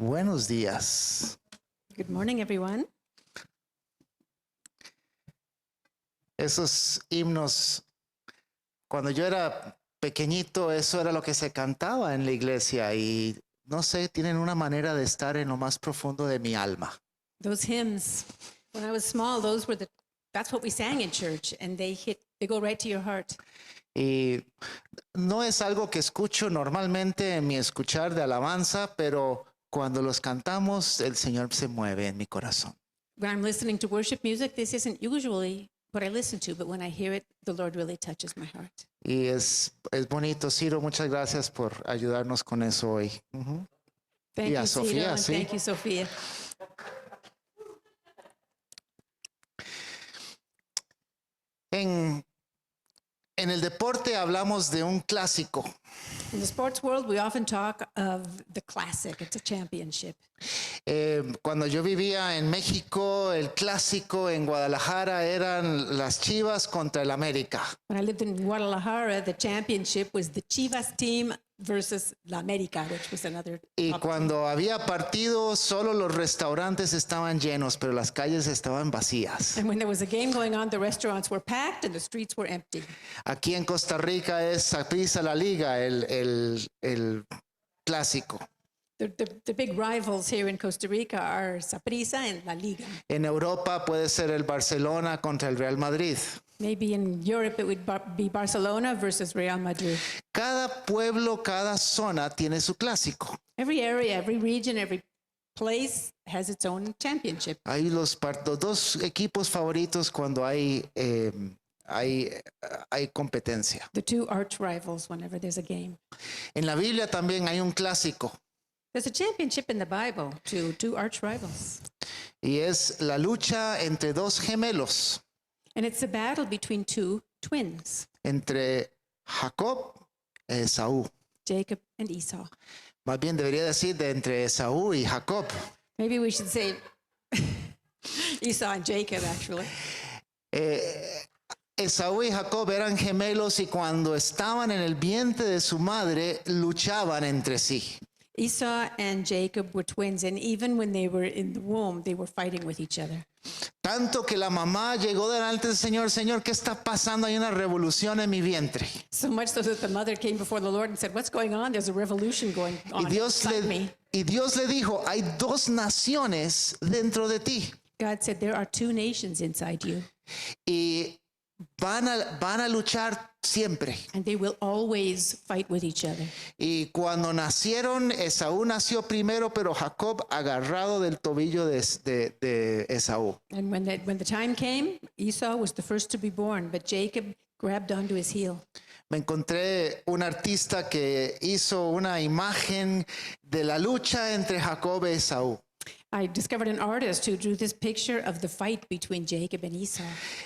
Buenos días. Good morning, everyone. Esos himnos, cuando yo era pequeñito, eso era lo que se cantaba en la iglesia y no sé, tienen una manera de estar en lo más profundo de mi alma. Those hymns, when I was small, that's what we sang in church, and they go right to your heart. Y no es algo que escucho normalmente en mi escuchar de alabanza, pero cuando los cantamos, el Señor se mueve en mi corazón. When I'm listening to worship music, this isn't usually what I listen to, but when I hear it, the Lord really touches my heart. Y es bonito. Ciro, muchas gracias por ayudarnos con eso hoy. Ujú. Thank Y a you, Ciro, Sofía, and sí. thank you, Sophia. En el deporte hablamos de un clásico. In the sports world, we often talk of the classic. It's a championship. Cuando yo vivía en México, el clásico en Guadalajara eran las Chivas contra el América. When I lived in Guadalajara, the championship was the Chivas team versus La América, which was another Y top team. cuando había partido, solo los restaurantes estaban llenos, pero las calles estaban vacías. And when there was a game going on, the restaurants were packed and the streets were empty. Aquí en Costa Rica es Saprissa La Liga, el clásico. The big rivals here in Costa Rica are Saprissa and La Liga. En Europa puede ser el Barcelona contra el Real Madrid. Maybe in Europe it would be Barcelona versus Real Madrid. Cada pueblo, cada zona tiene su clásico. Every area, every region, every place has its own championship. Hay los dos equipos favoritos cuando hay competencia. The two arch rivals whenever there's a game. En la Biblia también hay un clásico There's a championship in the Bible, two arch rivals. y es la lucha entre dos gemelos, And it's a battle between two twins, entre Jacob y Esaú. Jacob and Esau. Más bien debería decir de entre Esaú y Jacob. Maybe we should say Esau and Jacob, actually. Esaú y Jacob eran gemelos y cuando estaban en el vientre de su madre luchaban entre sí. Esau and Jacob were twins, and even when they were in the womb, they were fighting with each other. Tanto que la mamá llegó delante del Señor, Señor, ¿qué está pasando? Hay una revolución en mi vientre. So much so that the mother came before the Lord and said, "What's going on? There's a revolution going on inside me." Y Dios le dijo, hay dos naciones dentro de ti God said, "There are two nations inside you, y van a luchar siempre. and they will always fight with each other." Y cuando nacieron, Esaú nació primero, pero Jacob agarrado del tobillo de Esaú. And when the time came, Esau was the first to be born, but Jacob grabbed onto his heel. Me encontré un artista que hizo una imagen de la lucha entre Jacob y Esaú. I discovered an artist who drew this picture of the fight between Jacob and Esau.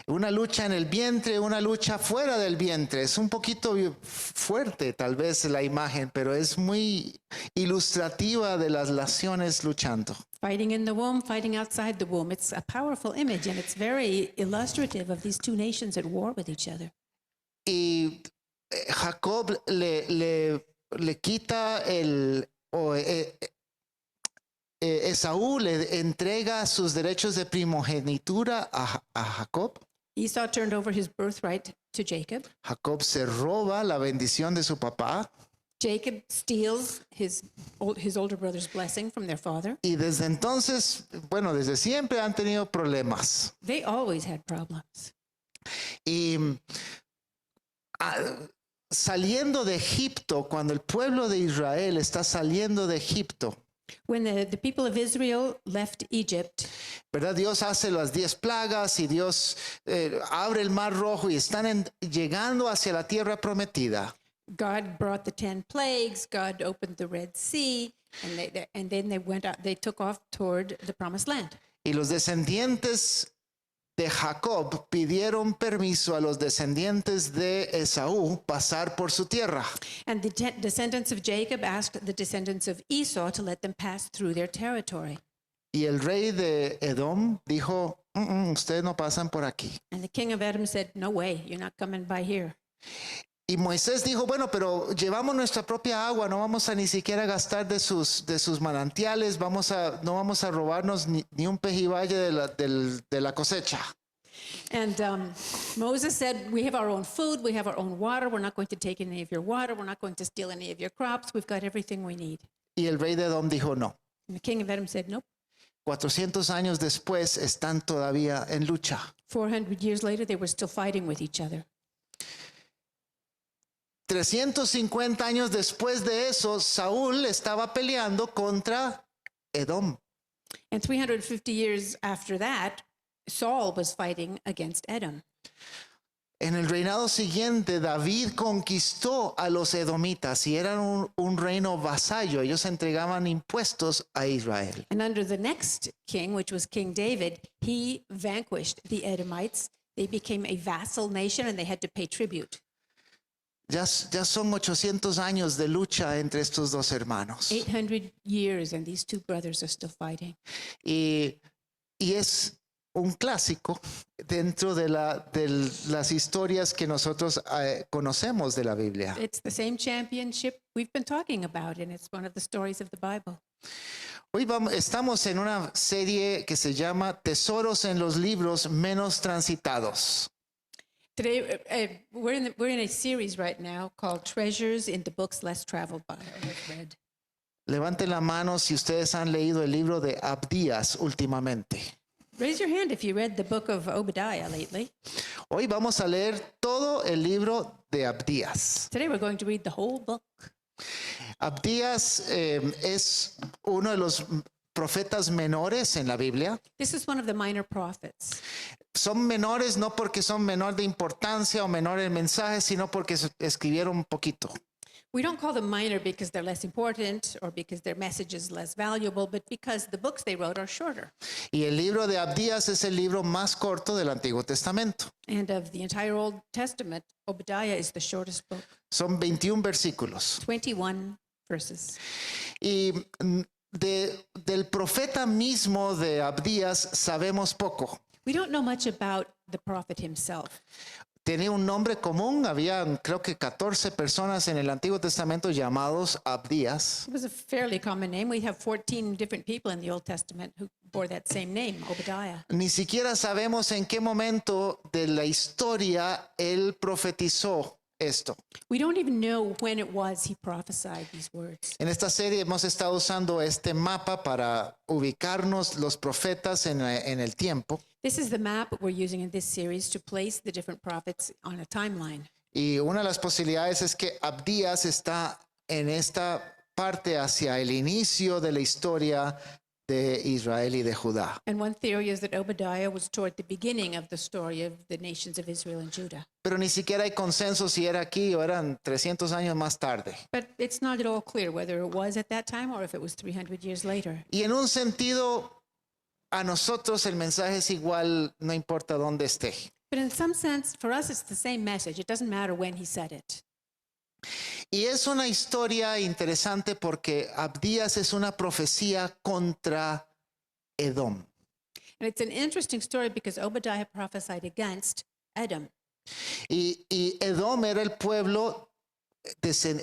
Una lucha en el vientre, una lucha fuera del vientre. Es un poquito fuerte tal vez la imagen, pero es muy ilustrativa de las naciones luchando. Fighting in the womb, fighting outside the womb. It's a powerful image, and it's very illustrative of these two nations at war with each other. Y Jacob le quita Esaú le entrega sus derechos de primogenitura a Jacob. Esau turned over his birthright to Jacob. Jacob se roba la bendición de su papá. Jacob steals his older brother's blessing from their father. Y desde entonces, bueno, desde siempre han tenido problemas. They always had problems. Y saliendo de Egipto, cuando el pueblo de Israel está saliendo de Egipto, When the people of Israel left Egypt, ¿verdad? Dios hace las 10 plagas y Dios abre el mar rojo y están llegando hacia la tierra prometida. God brought the 10 plagues. God opened the Red Sea, and then they went out. They took off toward the Promised Land. Y los descendientes de Jacob pidieron permiso a los descendientes de Esaú pasar por su tierra. And the descendants of Jacob asked the descendants of Esau to let them pass through their territory. Y el rey de Edom dijo, ustedes no pasan por aquí. And the king of Edom said, "No way, you're not coming by here." Y Moisés dijo, bueno, pero llevamos nuestra propia agua, no vamos a ni siquiera gastar de sus manantiales, no vamos a robarnos ni un pejibaye de la cosecha. And Moses said, we have our own food, we have our own water, we're not going to take any of your water, we're not going to steal any of your crops, we've got everything we need. Y el rey de Edom dijo no. And the king of Edom said, nope. 400 años después están todavía en lucha. 400 years later, they were still fighting with each other. 350 años después de eso, Saúl estaba peleando contra Edom. And 350 years after that, Saul was fighting against Edom. En el reinado siguiente, David conquistó a los edomitas y eran un reino vasallo. Ellos entregaban impuestos a Israel. And under the next king, which was King David, he vanquished the Edomites. They became a vassal nation and they had to pay tribute. Ya son 800 años de lucha entre estos dos hermanos. 800 years and these two brothers are still fighting. Y es un clásico dentro de las historias que nosotros conocemos de la Biblia. It's the same championship we've been talking about, and it's one of the stories of the Bible. Hoy estamos en una serie que se llama Tesoros en los libros menos transitados. Today, we're in a series right now called Treasures in the Books Less Traveled By or Less Read. Levanten la mano si ustedes han leído el libro de Abdías últimamente. Raise your hand if you read the book of Obadiah lately. Hoy vamos a leer todo el libro de Abdías. Today we're going to read the whole book. Abdías es uno de los profetas menores en la Biblia. This is one of the minor prophets. Son menores no porque son menor de importancia o menor en mensaje, sino porque escribieron poquito. We don't call them minor because they're less important or because their message is less valuable, but because the books they wrote are shorter. Y el libro de Abdías es el libro más corto del Antiguo Testamento. And of the entire Old Testament, Obadiah is the shortest book, Son 21 versículos. 21 verses. Y del profeta mismo de Abdías sabemos poco. We don't know much about the prophet himself. Tenía un nombre común, había creo que 14 personas en el Antiguo Testamento llamados Abdías. It was a fairly common name. We have 14 different people in the Old Testament who bore that same name, Obadiah. Ni siquiera sabemos en qué momento de la historia él profetizó esto. We don't even know when it was he prophesied these words. En esta serie hemos estado usando este mapa para ubicarnos los profetas en el tiempo. This is the map we're using in this series to place the different prophets on a timeline. Y una de las posibilidades es que Abdías está en esta parte hacia el inicio de la historia de Israel y de Judá. And one theory is that Obadiah was toward the beginning of the story of the nations of Israel and Judah. Pero ni siquiera hay consenso si era aquí o eran 300 años más tarde. But it's not at all clear whether it was at that time or if it was 300 years later. Y en un sentido, a nosotros el mensaje es igual, no importa dónde esté. But in some sense, for us, it's the same message. It doesn't matter when he said it. Y es una historia interesante porque Abdías es una profecía contra Edom. And it's an interesting story because Obadiah prophesied against Edom. Y Edom era el pueblo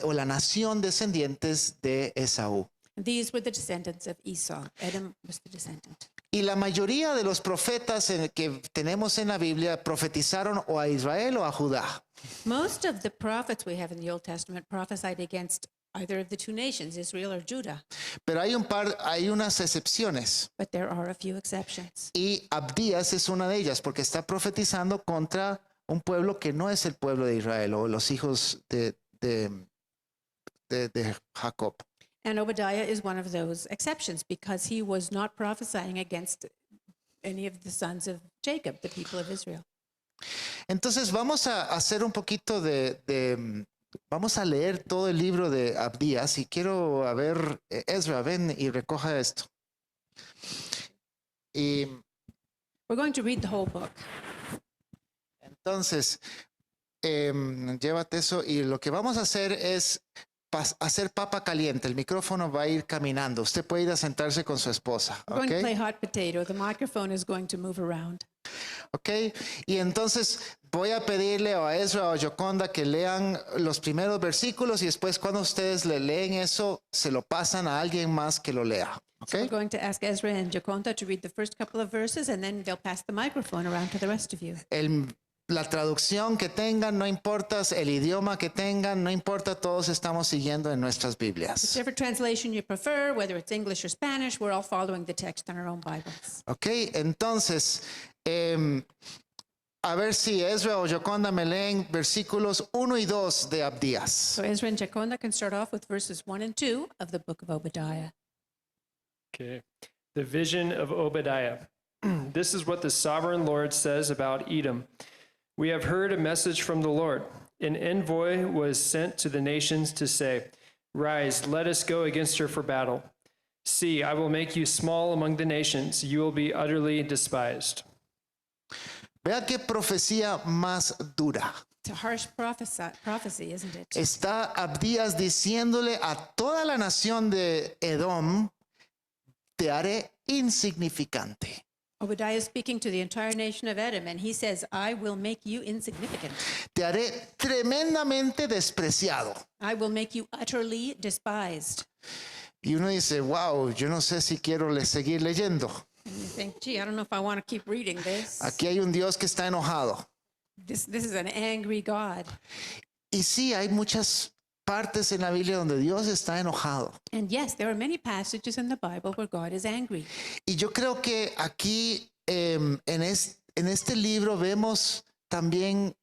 o la nación descendientes de Esaú. And these were the descendants of Esau. Edom was the descendant. Y la mayoría de los profetas que tenemos en la Biblia profetizaron o a Israel o a Judá. Most of the prophets we have in the Old Testament prophesied against either of the two nations, Israel or Judah. Pero hay unas excepciones. But there are a few exceptions. Y Abdías es una de ellas porque está profetizando contra un pueblo que no es el pueblo de Israel o los hijos de Jacob. And Obadiah is one of those exceptions because he was not prophesying against any of the sons of Jacob, the people of Israel. Entonces vamos a hacer un poquito vamos a leer todo el libro de Abdías y quiero ver, Ezra, ven y recoja esto. Y We're going to read the whole book. entonces, llévate eso y lo que vamos a hacer es hacer papa caliente. El micrófono va a ir caminando. Usted puede ir a sentarse con su esposa. We're going to ¿Ok? play hot potato. The microphone is going to move around. ¿Ok? Y entonces voy a pedirle a Ezra o a Yoconda que lean los primeros versículos y después cuando ustedes le leen eso, se lo pasan a alguien más que lo lea. So we're ¿Ok? going to ask Ezra and Jaconta to read the first couple of verses, and then they'll pass the microphone around to the rest of you. La traducción que tengan, no importa el idioma que tengan, no importa, todos estamos siguiendo en nuestras Biblias. Whichever translation you prefer, whether it's English or Spanish, we're all following the text on our own Bibles. ¿Ok? Entonces, a ver si Ezra o Yoconda me leen versículos 1 y 2 de Abdías. So Ezra and Jaconda can start off with verses 1 and 2 of the book of Obadiah. Okay. The vision of Obadiah. This is what the sovereign Lord says about Edom. We have heard a message from the Lord. An envoy was sent to the nations to say, "Rise, let us go against her for battle. See, I will make you small among the nations. You will be utterly despised." Vea qué profecía más dura. It's a harsh prophecy, isn't it? Está Abdías diciéndole a toda la nación de Edom, te haré insignificante. Obadiah is speaking to the entire nation of Edom, and he says, I will make you insignificant. Te haré tremendamente despreciado. I will make you utterly despised. Y uno dice, wow, yo no sé si quiero seguir leyendo. And you think, gee, I don't know if I want to keep reading this. Aquí hay un Dios que está enojado. This is an angry God. Y sí, hay muchas partes en la Biblia donde Dios está enojado. And yes, there are many passages in the Bible where God is angry. Y yo creo que aquí en este libro vemos también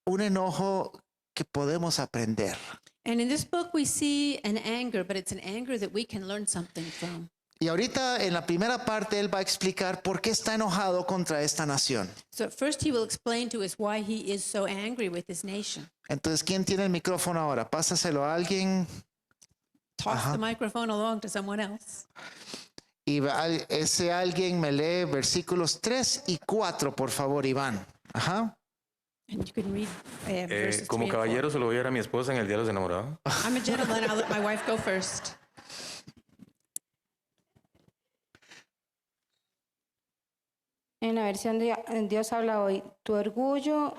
un enojo que podemos aprender. And in this book, we see an anger, but it's an anger that we can learn something from. Y ahorita en la primera parte él va a explicar por qué está enojado contra esta nación. So first he will explain to us why he is so angry with this nation. Entonces, ¿quién tiene el micrófono ahora? Pásaselo a alguien. Toss the microphone along to someone else. Y ese alguien me lee versículos 3 y 4, por favor, Iván. Ajá. And you can read verses Como 3 and 4. caballero se lo voy a dar a mi esposa en el Día de los Enamorados. I'm a gentleman. I'll let my wife go first. En la versión de Dios habla hoy, tu orgullo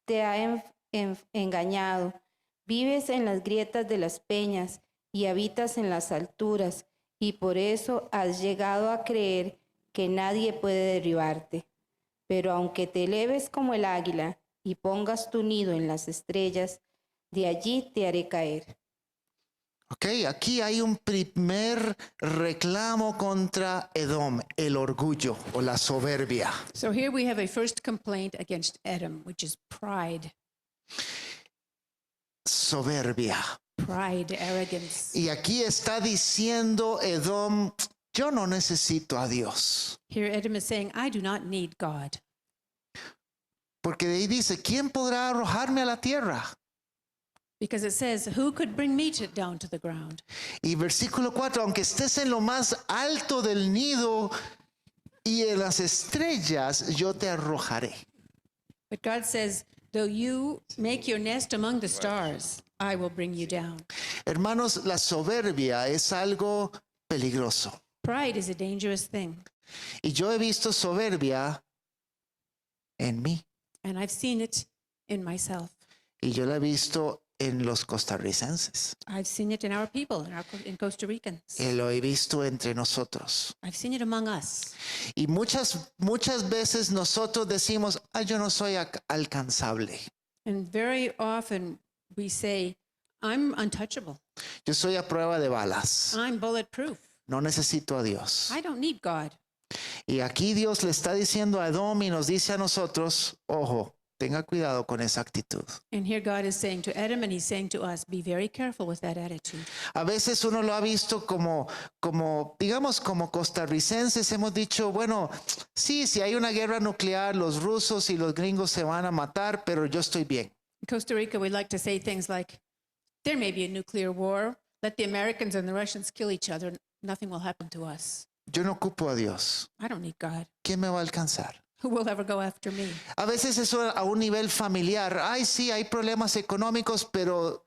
te ha engañado, vives en las grietas de las peñas y habitas en las alturas, y por eso has llegado a creer que nadie puede derribarte. Pero aunque te eleves como el águila y pongas tu nido en las estrellas, de allí te haré caer. Ok, aquí hay un primer reclamo contra Edom, el orgullo o la soberbia. So here we have a first complaint against Edom, which is pride, Soberbia. pride, arrogance. Y aquí está diciendo Edom, yo no necesito a Dios. Here Edom is saying, I do not need God. Porque de ahí dice, ¿quién podrá arrojarme a la tierra? Because it says, who could bring me down to the ground? Y versículo 4, aunque estés en lo más alto del nido y en las estrellas, yo te arrojaré. But God says, though you make your nest among the stars, I will bring you down. Hermanos, la soberbia es algo peligroso. Pride is a dangerous thing. Y yo he visto soberbia en mí. And I've seen it in myself. Y yo la he visto en los costarricenses. I've seen it in our people, in Costa Ricans. Lo he visto entre nosotros. I've seen it among us. Y muchas veces nosotros decimos, yo no soy alcanzable. And very often we say, I'm untouchable. Yo soy a prueba de balas. I'm bulletproof. No necesito a Dios. I don't need God. Y aquí Dios le está diciendo a Edom y nos dice a nosotros, ojo, tenga cuidado con esa actitud. And here God is saying to Edom, and he's saying to us, be very careful with that attitude. A veces uno lo ha visto digamos, como costarricenses hemos dicho, bueno, sí, si hay una guerra nuclear, los rusos y los gringos se van a matar, pero yo estoy bien. In Costa Rica, we like to say things like, there may be a nuclear war. Let the Americans and the Russians kill each other. Nothing will happen to us. Yo no ocupo a Dios. I don't need God. ¿Quién me va a alcanzar? Who will ever go after me? A veces eso a un nivel familiar. Ay, sí, hay problemas económicos, pero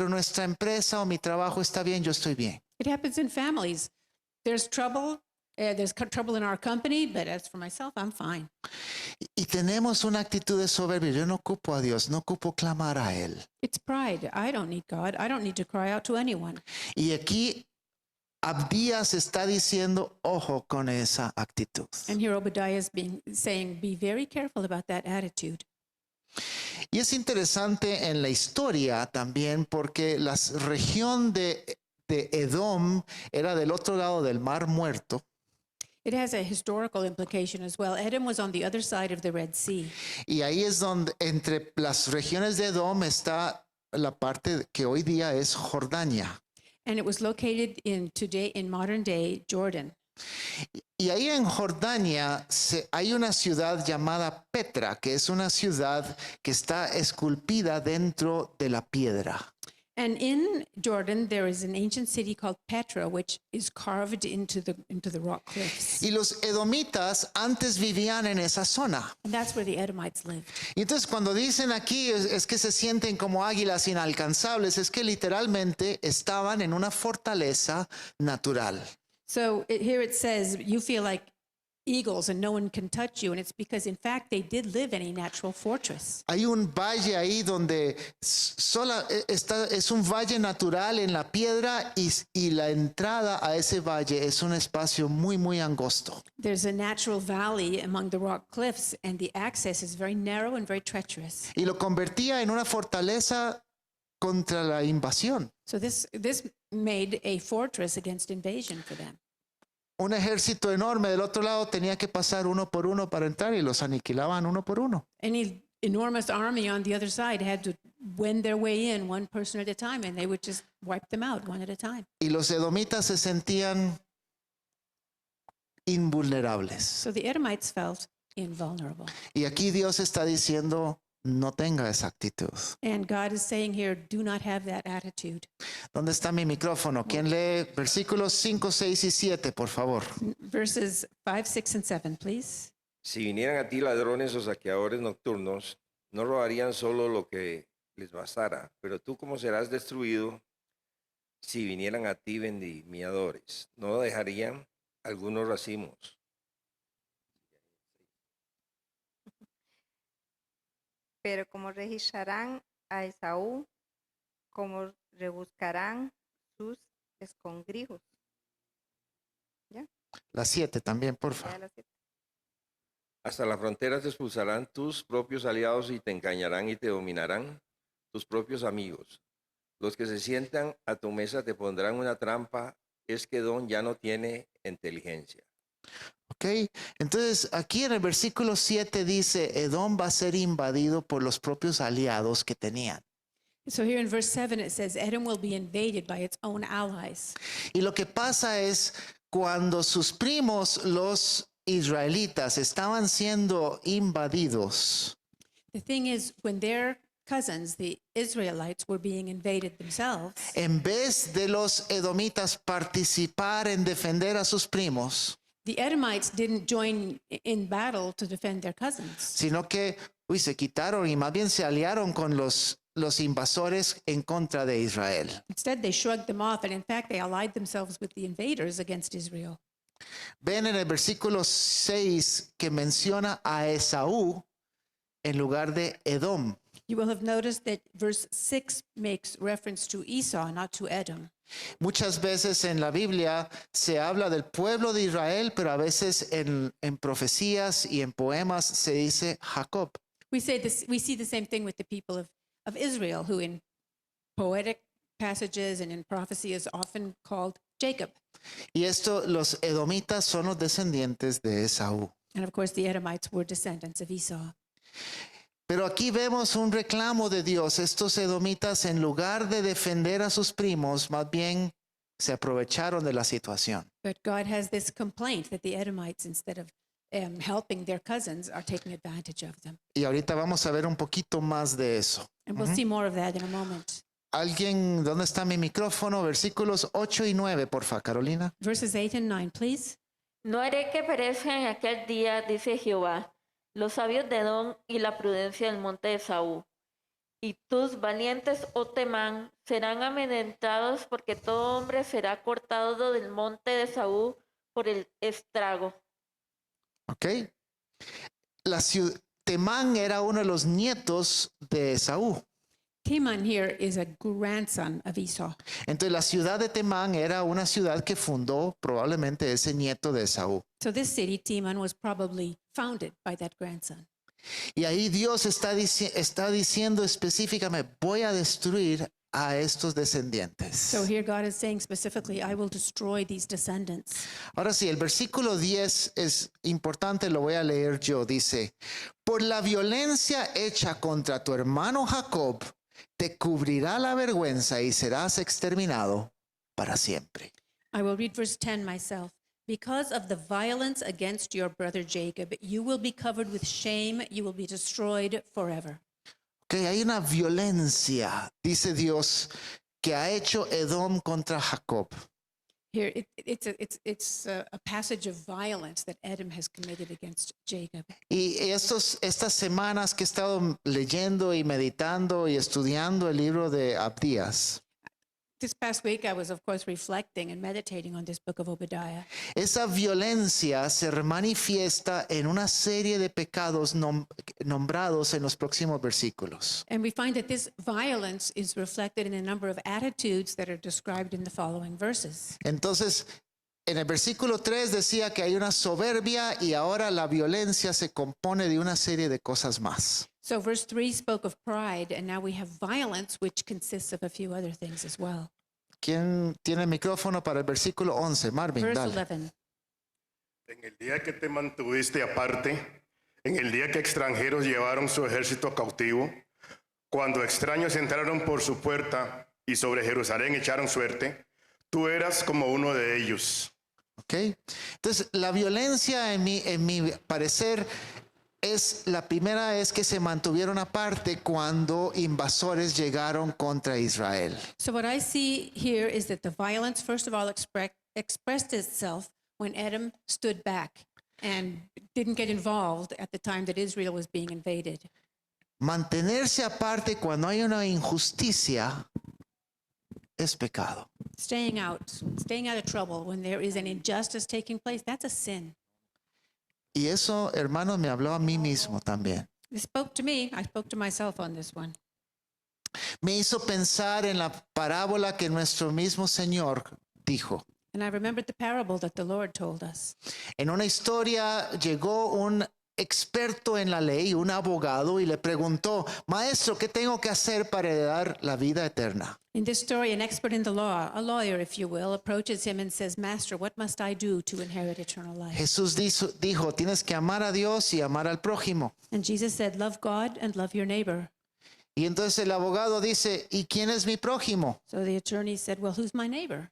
nuestra empresa o mi trabajo está bien, yo estoy bien. It happens in families. There's trouble There's trouble in our company, but as for myself, I'm fine. Y tenemos una actitud de soberbia. Yo no ocupo a Dios, no ocupo clamar a Él. It's pride. I don't need God. I don't need to cry out to anyone. Y aquí Abdías está diciendo, ojo con esa actitud. And here Obadiah is saying, be very careful about that attitude. Y es interesante en la historia también porque la región de Edom era del otro lado del Mar Muerto. It has a historical implication as well. Edom was on the other side of the Red Sea. Y ahí es donde entre las regiones de Edom está la parte que hoy día es Jordania. And it was located in modern day Jordan. Y ahí en Jordania hay una ciudad llamada Petra, que es una ciudad que está esculpida dentro de la piedra. And in Jordan, there is an ancient city called Petra, which is carved into the rock cliffs. Y los edomitas antes vivían en esa zona. And that's where the Edomites lived. Y entonces cuando dicen aquí es que se sienten como águilas inalcanzables, es que literalmente estaban en una fortaleza natural. So here it says, you feel like eagles and no one can touch you. And it's because, in fact, they did live in a natural fortress. Hay un valle ahí donde es un valle natural en la piedra y la entrada a ese valle es un espacio muy, muy angosto. There's a natural valley among the rock cliffs, and the access is very narrow and very treacherous. Y lo convertía en una fortaleza contra la invasión. So this made a fortress against invasion for them. Un ejército enorme del otro lado tenía que pasar uno por uno para entrar y los aniquilaban uno por uno. Any enormous army on the other side had to wend their way in one person at a time, and they would just wipe them out one at a time. Y los edomitas se sentían invulnerables. So the Edomites felt invulnerable. Y aquí Dios está diciendo, no tenga esa actitud. And God is saying here, do not have that attitude. ¿Dónde está mi micrófono? ¿Quién lee versículos 5, 6 y 7, por favor? Verses 5, 6, and 7, please. Si vinieran a ti ladrones o saqueadores nocturnos, no robarían solo lo que les bastara, pero tú cómo serás destruido si vinieran a ti vendimiadores. No dejarían algunos racimos. Pero como registrarán a Esaú, como rebuscarán sus escondrijos. La 7 también, por Ya favor. las siete. Hasta la frontera te expulsarán tus propios aliados y te engañarán y te dominarán tus propios amigos. Los que se sientan a tu mesa te pondrán una trampa. Es que Edom ya no tiene inteligencia. ¿Ok? Entonces, aquí en el versículo 7 dice, Edom va a ser invadido por los propios aliados que tenían. So here in verse 7, it says, Edom will be invaded by its own allies. Y lo que pasa es, cuando sus primos, los israelitas, estaban siendo invadidos, The thing is, when their cousins, the Israelites, were being invaded themselves, en vez de los edomitas participar en defender a sus primos, the Edomites didn't join in battle to defend their cousins. sino que se quitaron y más bien se aliaron con los invasores en contra de Israel. Instead, they shrugged them off, and in fact, they allied themselves with the invaders against Israel. Ven en el versículo 6 que menciona a Esaú en lugar de Edom. You will have noticed that verse 6 makes reference to Esau, not to Edom. Muchas veces en la Biblia se habla del pueblo de Israel, pero a veces en profecías y en poemas se dice Jacob. We see the same thing with the people of Israel, who in poetic passages and in prophecy is often called Jacob. Y esto, los edomitas son los descendientes de Esaú. And of course, the Edomites were descendants of Esau. Pero aquí vemos un reclamo de Dios. Estos edomitas, en lugar de defender a sus primos, más bien se aprovecharon de la situación. But God has this complaint that the Edomites, instead of helping their cousins, are taking advantage of them. Y ahorita vamos a ver un poquito más de eso. And we'll see more of that in a moment. ¿Alguien, dónde está mi micrófono? Versículos 8 y 9, porfa, Carolina. Verses 8 and 9, please. No haré que perezcan en aquel día, dice Jehová, los sabios de Edom y la prudencia del monte de Esaú. Y tus valientes, oh Temán, serán amedrentados porque todo hombre será cortado del monte de Esaú por el estrago. ¿Ok? Temán era uno de los nietos de Esaú. Timon here is a grandson of Esau. Entonces la ciudad de Temán era una ciudad que fundó probablemente ese nieto de Esaú. So this city, Timon, was probably founded by that grandson. Y ahí Dios está diciendo específicamente, voy a destruir a estos descendientes. So here God is saying specifically, I will destroy these descendants. Ahora sí, el versículo 10 es importante, lo voy a leer yo. Dice, por la violencia hecha contra tu hermano Jacob, te cubrirá la vergüenza y serás exterminado para siempre. I will read verse 10 myself. Because of the violence against your brother Jacob, you will be covered with shame, you will be destroyed forever. Okay, hay una violencia, dice Dios, que ha hecho Edom contra Jacob. Here, it's a passage of violence that Edom has committed against Jacob. Y estas semanas que he estado leyendo y meditando y estudiando el libro de Abdías, This past week, I was, of course, reflecting and meditating on this book of Obadiah. esa violencia se manifiesta en una serie de pecados nombrados en los próximos versículos. And we find that this violence is reflected in a number of attitudes that are described in the following verses. Entonces, en el versículo 3 decía que hay una soberbia y ahora la violencia se compone de una serie de cosas más. So verse 3 spoke of pride, and now we have violence, which consists of a few other things as well. ¿Quién tiene el micrófono para el versículo 11? Marvin, Verse dale. 11. En el día que te mantuviste aparte, en el día que extranjeros llevaron su ejército cautivo, cuando extraños entraron por su puerta y sobre Jerusalén echaron suerte, tú eras como uno de ellos. ¿Ok? Entonces, la violencia en mi parecer es la primera vez que se mantuvieron aparte cuando invasores llegaron contra Israel. So what I see here is that the violence, first of all, expressed itself when Edom stood back and didn't get involved at the time that Israel was being invaded. Mantenerse aparte cuando hay una injusticia es pecado. Staying out of trouble when there is an injustice taking place, that's a sin. Y eso, hermano, me habló a mí mismo también. It spoke to me. I spoke to myself on this one. Me hizo pensar en la parábola que nuestro mismo Señor dijo. And I remembered the parable that the Lord told us. En una historia llegó un experto en la ley, un abogado, y le preguntó, maestro, ¿qué tengo que hacer para heredar la vida eterna? In this story, an expert in the law, a lawyer, if you will, approaches him and says, Master, what must I do to inherit eternal life? Jesús dijo, tienes que amar a Dios y amar al prójimo. And Jesus said, love God and love your neighbor. Y entonces el abogado dice, ¿y quién es mi prójimo? So the attorney said, well, who's my neighbor?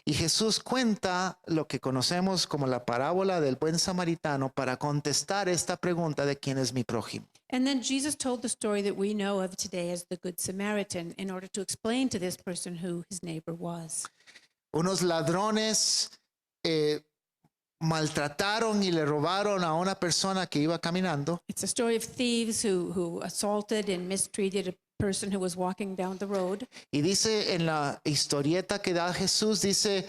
Y Jesús cuenta lo que conocemos como la parábola del buen samaritano para contestar esta pregunta de quién es mi prójimo. And then Jesus told the story that we know of today as the Good Samaritan in order to explain to this person who his neighbor was. Unos ladrones maltrataron y le robaron a una persona que iba caminando. It's a story of thieves who assaulted and mistreated a person who was walking down the road. Y dice en la historieta que da Jesús, dice,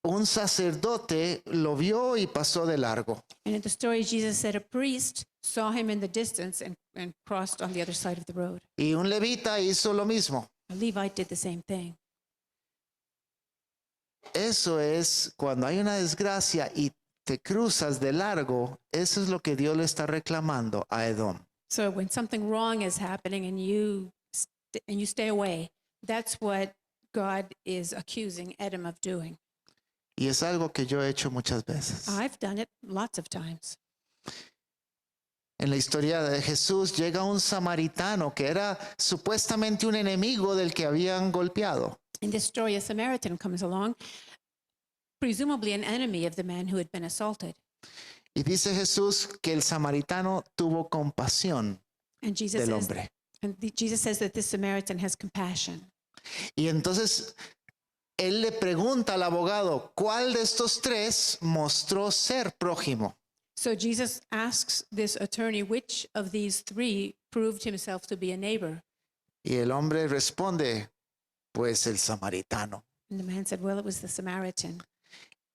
un sacerdote lo vio y pasó de largo. And in the story, Jesus said a priest saw him in the distance and crossed on the other side of the road. Y un levita hizo lo mismo. A Levite did the same thing. Eso es cuando hay una desgracia y te cruzas de largo, eso es lo que Dios le está reclamando a Edom. So when something wrong is happening and you stay away, that's what God is accusing Edom of doing. Y es algo que yo he hecho muchas veces. I've done it lots of times. En la historia de Jesús llega un samaritano que era supuestamente un enemigo del que habían golpeado. In this story, a Samaritan comes along, presumably an enemy of the man who had been assaulted. Y dice Jesús que el samaritano tuvo compasión And Jesus del says, hombre. Jesus says that this Samaritan has compassion. Y entonces él le pregunta al abogado, ¿cuál de estos tres mostró ser prójimo? So Jesus asks this attorney, which of these three proved himself to be a neighbor? Y el hombre responde, pues el samaritano. And the man said, well, it was the Samaritan.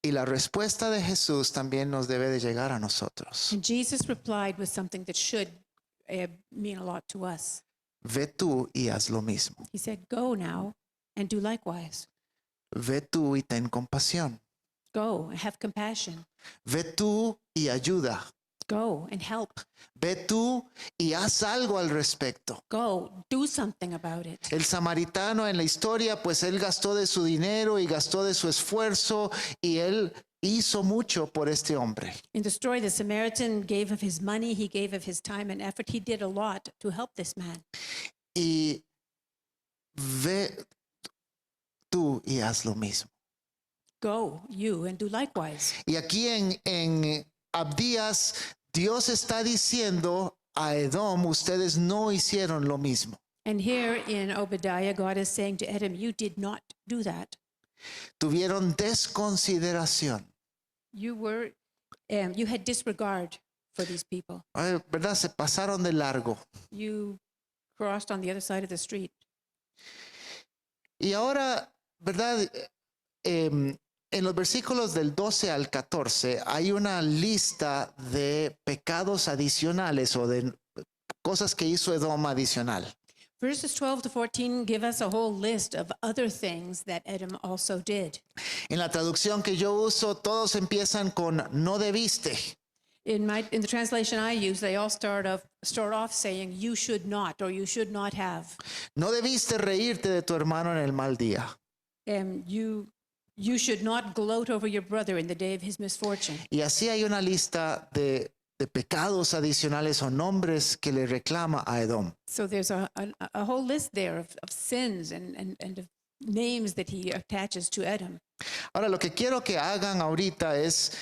Y la respuesta de Jesús también nos debe de llegar a nosotros. And Jesus replied with something that should mean a lot to us. Ve tú y haz lo mismo. He said, go now and do likewise. Ve tú y ten compasión. Go and have compassion. Ve tú y ayuda. Go and help. Ve tú y haz algo al respecto. Go, do something about it. El samaritano en la historia, pues él gastó de su dinero y gastó de su esfuerzo y él hizo mucho por este hombre. In the story, the Samaritan gave of his money, he gave of his time and effort. He did a lot to help this man. Y ve tú y haz lo mismo. Go, you, and do likewise. Y aquí en Abdías, Dios está diciendo a Edom, ustedes no hicieron lo mismo. And here in Obadiah, God is saying to Edom, you did not do that. Tuvieron desconsideración. You had disregard for these people. ¿Verdad? Se pasaron de largo. You crossed on the other side of the street. Y ahora, ¿verdad? En los versículos del 12 al 14 hay una lista de pecados adicionales o de cosas que hizo Edom adicional. Verses 12 to 14 give us a whole list of other things that Edom also did. En la traducción que yo uso, todos empiezan con no debiste. In the translation I use, they all start off saying, you should not, or you should not have. No debiste reírte de tu hermano en el mal día. You should not gloat over your brother in the day of his misfortune. Y así hay una lista de pecados adicionales o nombres que le reclama a Edom. So there's a whole list there of sins and of names that he attaches to Edom. Ahora, lo que quiero que hagan ahorita es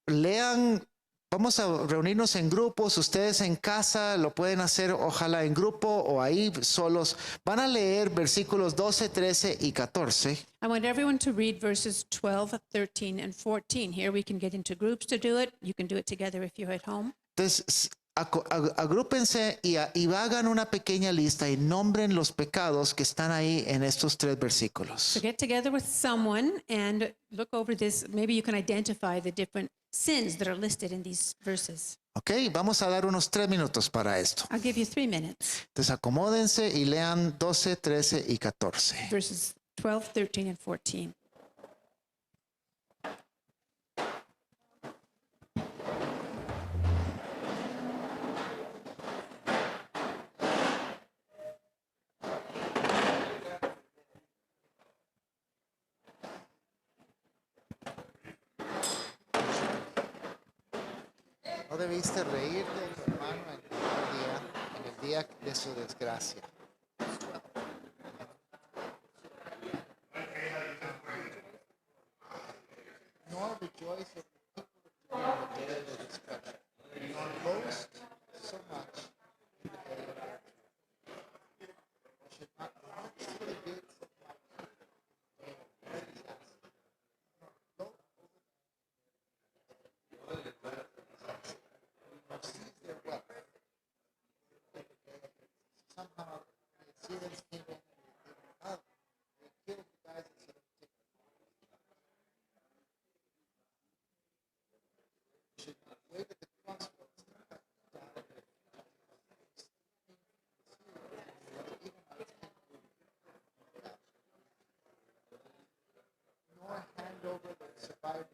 lean. Vamos a reunirnos en grupos, ustedes en casa lo pueden hacer ojalá en grupo o ahí solos. Van a leer versículos 12, 13 y 14. I want everyone to read verses 12, 13, and 14. Here we can get into groups to do it. You can do it together if you're at home. Entonces, agrúpense y hagan una pequeña lista y nombren los pecados que están ahí en estos 3 versículos. So get together with someone and look over this. Maybe you can identify the different sins that are listed in these verses. Ok, vamos a dar unos 3 minutos para esto. I'll give you 3 minutes. Entonces acomódense y lean 12, 13 y 14. Verses 12, 13, and 14. No debiste reírte de tu hermano en el día de su desgracia. Nor rejoice over the people of the day of their destruction, nor boast so much in the day of their trouble. You should not mock to the gates of my seize their wealth. Somehow the Assyrians came in and they killed the guys that said should wave at the crossroads and cut down their nor hand over the survivors.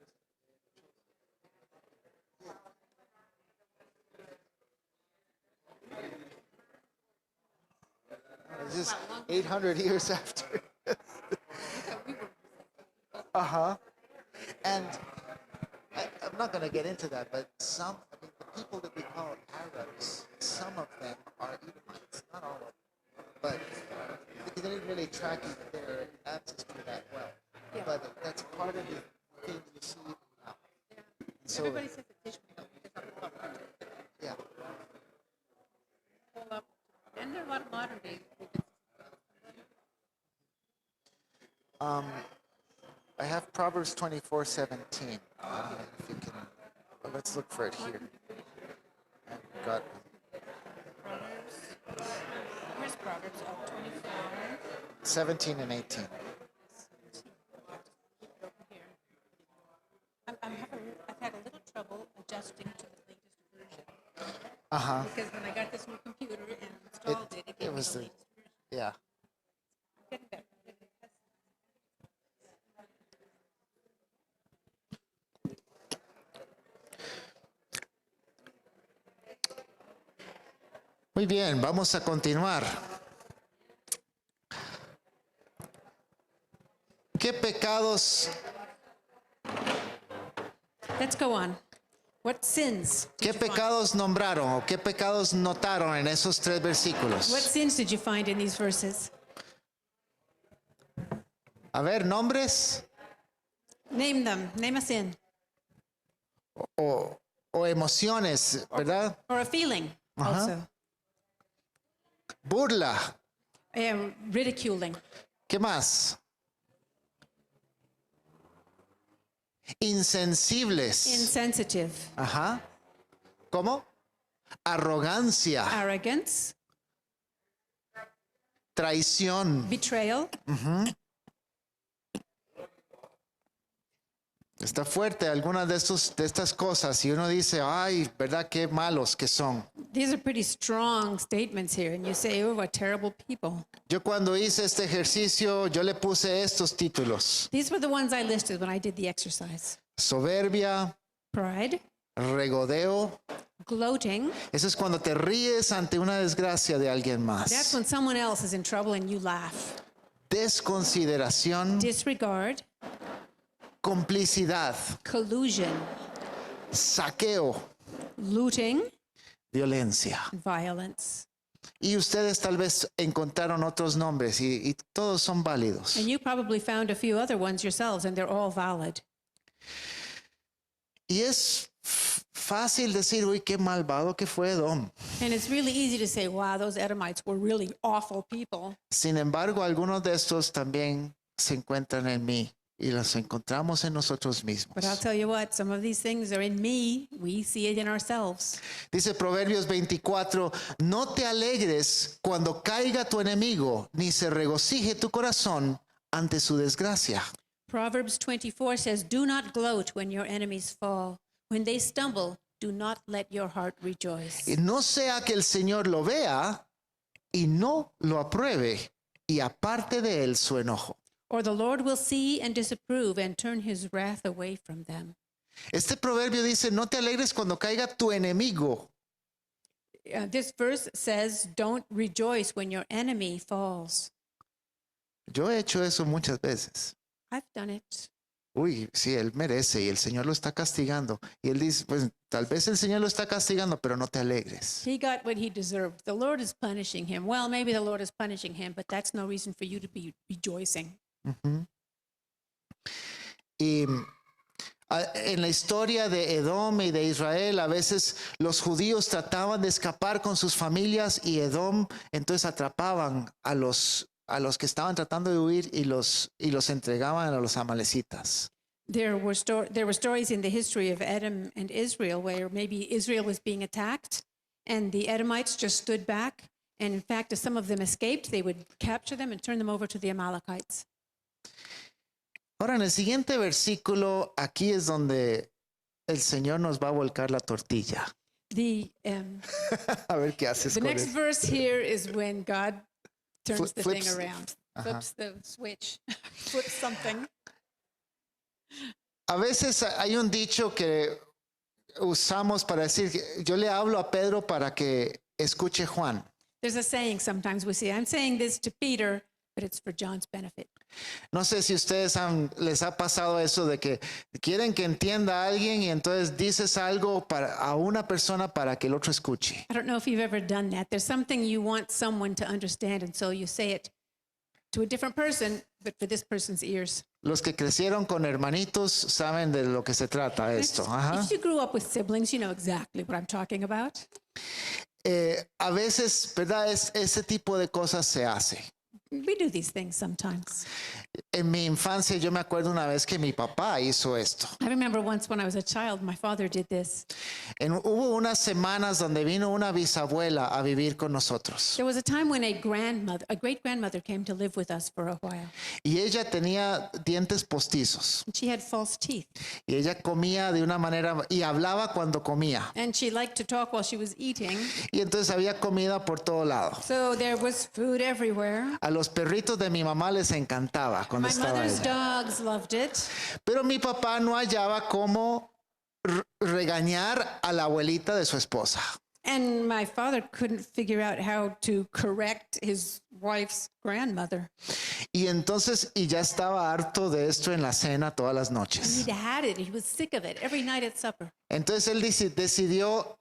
This is 800 years after. And I'm not going to get into that, but the people that we call Arabs, some of them are Edomites, not all of them. But they didn't really track their ancestry that well. Yeah. But that's part of the thing you see now. So, Everybody says it's Ishmael because of the cover. yeah. Pull up. And there are a lot of modern day. I have Proverbs 24:17. If you can, let's look for it here. I've got Here's Proverbs 24. 17 and 18. I've had a little trouble adjusting to the latest version Ajá. because when I got this new computer and installed it gave me was the the- latest version. Yeah. Getting better. Muy bien, vamos a continuar. ¿Qué pecados, Let's go on. What sins? qué Did you find? pecados nombraron o qué pecados notaron en esos 3 What versículos? sins did you find in these verses? A ver, nombres Name them. Name a sin o emociones, ¿verdad? or a feeling. Also, Burla. ridiculing, ¿Qué más? Insensibles. insensitive, Ajá. ¿Cómo? Arrogancia, arrogance, traición. betrayal. Está fuerte algunas de estas cosas y uno dice, ay, ¿verdad? Qué malos que son. These are pretty strong statements here, and you say, "Oh, what terrible people." Yo cuando hice este ejercicio, yo le puse estos títulos. These were the ones I listed when I did the exercise: Soberbia, pride, regodeo. gloating. Eso es cuando te ríes ante una desgracia de alguien That's más. when someone else is in trouble and you laugh. Desconsideración, Disregard, complicidad, collusion, saqueo, looting, violencia. violence. Y ustedes tal vez encontraron otros nombres y todos son válidos. And you probably found a few other ones yourselves, and they're all valid. Y es fácil decir, uy, qué malvado que fue Edom. And it's really easy to say, wow, those Edomites were really awful people. Sin embargo, algunos de estos también se encuentran en mí y los encontramos en nosotros mismos. But I'll tell you what, some of these things are in me. We see it in ourselves. Dice Proverbios 24, no te alegres cuando caiga tu enemigo, ni se regocije tu corazón ante su desgracia. Proverbs 24 says, do not gloat when your enemies fall. When they stumble, do not let your heart rejoice. Y no sea que el Señor lo vea y no lo apruebe y aparte de él su enojo. Or the Lord will see and disapprove and turn his wrath away from them. Este proverbio dice, no te alegres cuando caiga tu enemigo. This verse says, don't rejoice when your enemy falls. Yo he hecho eso muchas veces. I've done it. Uy, sí, él merece y el Señor lo está castigando. Y él dice, pues tal vez el Señor lo está castigando, pero no te alegres. He got what he deserved. The Lord is punishing him. Well, maybe the Lord is punishing him, but that's no reason for you to be rejoicing. Y en la historia de Edom y de Israel, a veces los judíos trataban de escapar con sus familias y Edom entonces atrapaban a los que estaban tratando de huir y los entregaban a los amalecitas. There were stories in the history of Edom and Israel where maybe Israel was being attacked and the Edomites just stood back. And in fact, if some of them escaped, they would capture them and turn them over to the Amalekites. Ahora, en el siguiente versículo, aquí es donde el Señor nos va a volcar la tortilla. The A ver qué haces con next eso. verse here is when God turns the thing Flips- around, flips the switch, flips something. A veces hay un dicho que usamos para decir, que yo le hablo a Pedro para que escuche Juan. There's a saying sometimes we say, I'm saying this to Peter, but it's for John's benefit. No sé si ustedes les ha pasado eso de que quieren que entienda a alguien y entonces dices algo a una persona para que el otro escuche. I don't know if you've ever done that. There's something you want someone to understand, and so you say it to a different person, but for this person's ears. Los que crecieron con hermanitos saben de lo que se trata esto. Ajá. If you grew up with siblings, you know exactly what I'm talking about. A veces, ¿verdad? Ese tipo de cosas se hace. We do these things sometimes. En mi infancia yo me acuerdo una vez que mi papá hizo esto. I remember once when I was a child, my father did this. Hubo unas semanas donde vino una bisabuela a vivir con nosotros. There was a time when a great-grandmother came to live with us for a while. Y ella tenía dientes postizos. And she had false teeth. Y ella comía de una manera y hablaba cuando comía. And she liked to talk while she was eating. Y entonces había comida por todo lado. So there was food everywhere. A los perritos de mi mamá les encantaba cuando My estaba mother's ella. dogs loved it. Pero mi papá no hallaba cómo regañar a la abuelita de su esposa. And my father couldn't figure out how to correct his wife's grandmother. Y entonces, y ya estaba harto de esto en la cena todas las noches. He'd had it. He was sick of it every night at supper. Entonces él decidió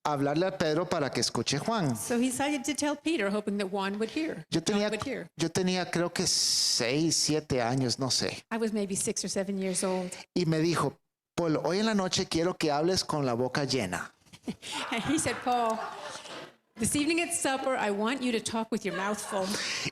hablarle a Pedro para que escuche Juan. So he decided to tell Peter, hoping that Juan would hear. Yo John would hear. tenía creo que 6, 7 años, no sé. I was maybe 6 or 7 years old. Y me dijo, Paul, hoy en la noche quiero que hables con la boca llena. And he said, Paul, this evening at supper, I want you to talk with your mouth full.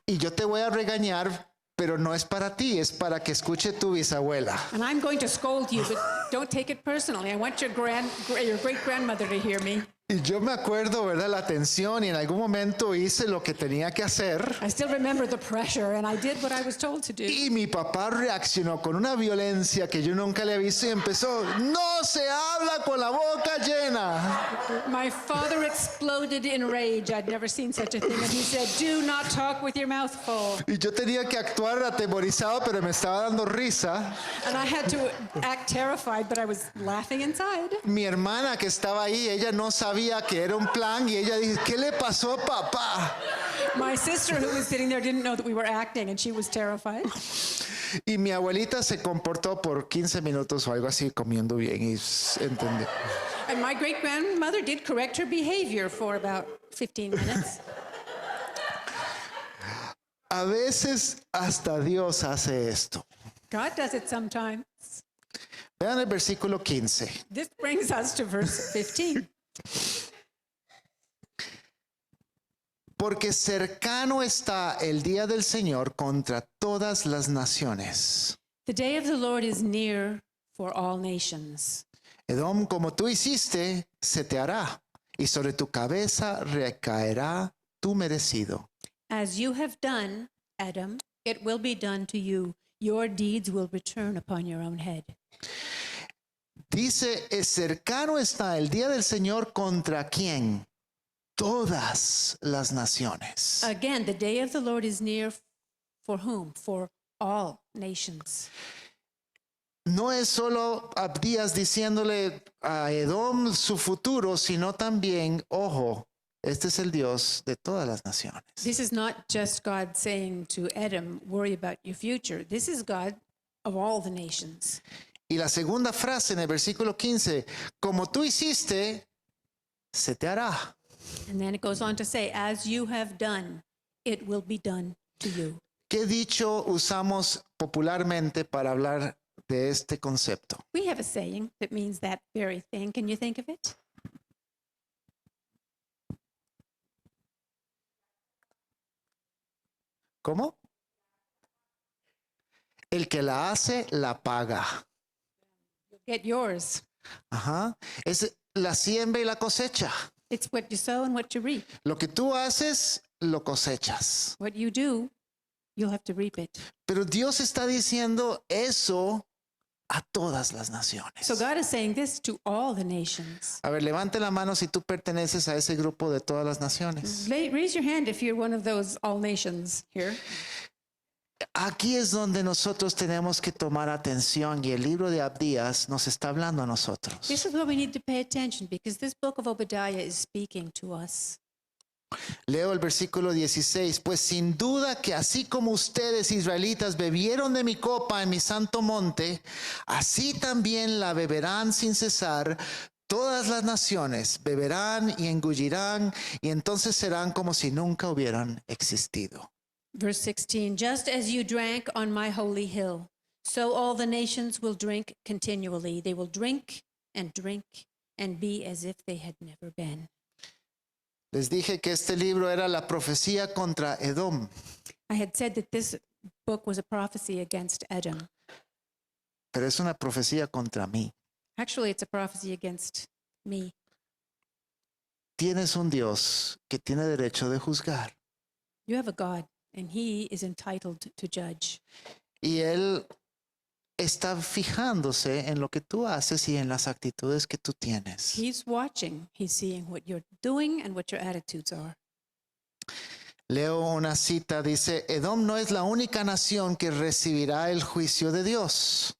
Y yo te voy a regañar, pero no es para ti, es para que escuche tu bisabuela. And I'm going to scold you, but don't take it personally. I want your great-grandmother to hear me. Y yo me acuerdo, ¿verdad? La tensión y en algún momento hice lo que tenía que hacer. I still remember the pressure, and I did what I was told to do. Y mi papá reaccionó con una violencia que yo nunca le había visto y empezó, no se habla con la boca llena. My father exploded in rage. I'd never seen such a thing. And he said, do not talk with your mouth full. Y yo tenía que actuar atemorizado, pero me estaba dando risa. And I had to act terrified, but I was laughing inside. Mi hermana que estaba ahí, ella no sabía que era un plan y ella dijo, ¿qué le pasó, papá? My sister, who was sitting there, didn't know that we were acting, and she was terrified. Y mi abuelita se comportó por 15 minutos o algo así, comiendo bien y entendí. And my great-grandmother did correct her behavior for about 15 minutes. A veces hasta Dios hace esto. God does it sometimes. Vean el versículo 15. This brings us to verse 15. Porque cercano está el día del Señor contra todas las naciones. The day of the Lord is near for all nations. Edom, como tú hiciste, se te hará, y sobre tu cabeza recaerá tu merecido. As you have done, Edom, it will be done to you. Your deeds will return upon your own head. Dice, cercano está el día del Señor contra quién? Todas las naciones. Again, the day of the Lord is near for whom? For all nations. No es solo Abdías diciéndole a Edom su futuro, sino también, ojo, este es el Dios de todas las naciones. This is not just God saying to Edom, worry about your future. This is God of all the nations. Y la segunda frase en el versículo 15, como tú hiciste, se te hará. And then it goes on to say, as you have done, it will be done to you. ¿Qué dicho usamos popularmente para hablar de este concepto? We have a saying that means that very thing. Can you think of it? ¿Cómo? El que la hace, la paga. Get yours. Ajá. Es la siembra y la cosecha. It's what you sow and what you reap. Lo que tú haces, lo cosechas. What you do, you'll have to reap it. Pero Dios está diciendo eso a todas las naciones. So God is saying this to all the nations. A ver, levante la mano si tú perteneces a ese grupo de todas las naciones. Raise your hand if you're one of those all nations here. Aquí es donde nosotros tenemos que tomar atención y el libro de Abdías nos está hablando a nosotros. This is where we need to pay attention because this book of Obadiah is speaking to us. Leo el versículo 16, pues sin duda que así como ustedes israelitas bebieron de mi copa en mi santo monte, así también la beberán sin cesar. Todas las naciones beberán y engullirán y entonces serán como si nunca hubieran existido. Verse 16, just as you drank on my holy hill, so all the nations will drink continually. They will drink and be as if they had never been. Les dije que este libro era la profecía contra Edom. I had said that this book was a prophecy against Edom. Pero es una profecía contra mí. Actually, it's a prophecy against me. Tienes un Dios que tiene derecho de juzgar. You have a God, and he is entitled to judge. Y Él está fijándose en lo que tú haces y en las actitudes que tú tienes. He's watching. He's seeing what you're doing and what your attitudes are. Leo una cita, dice, Edom no es la única nación que recibirá el juicio de Dios.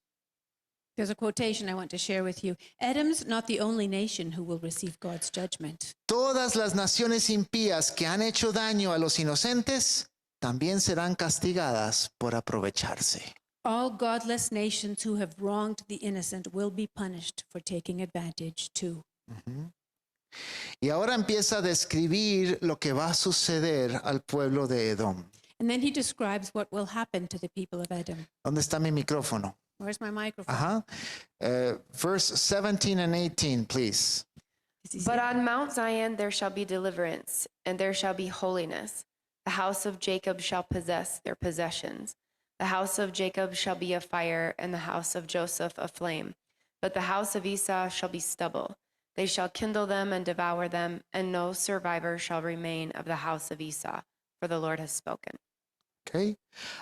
There's a quotation I want to share with you. Edom's not the only nation who will receive God's judgment. Todas las naciones impías que han hecho daño a los inocentes también serán castigadas por aprovecharse. All godless nations who have wronged the innocent will be punished for taking advantage too. Y ahora empieza a describir lo que va a suceder al pueblo de Edom. And then he describes what will happen to the people of Edom. ¿Dónde está mi micrófono? Where's my microphone? Ajá. Verse 17 and 18, please. Does he say- But on Mount Zion there shall be deliverance, and there shall be holiness. The house of Jacob shall possess their possessions. The house of Jacob shall be a fire, and the house of Joseph a flame. But the house of Esau shall be stubble. They shall kindle them and devour them, and no survivor shall remain of the house of Esau, for the Lord has spoken. Okay.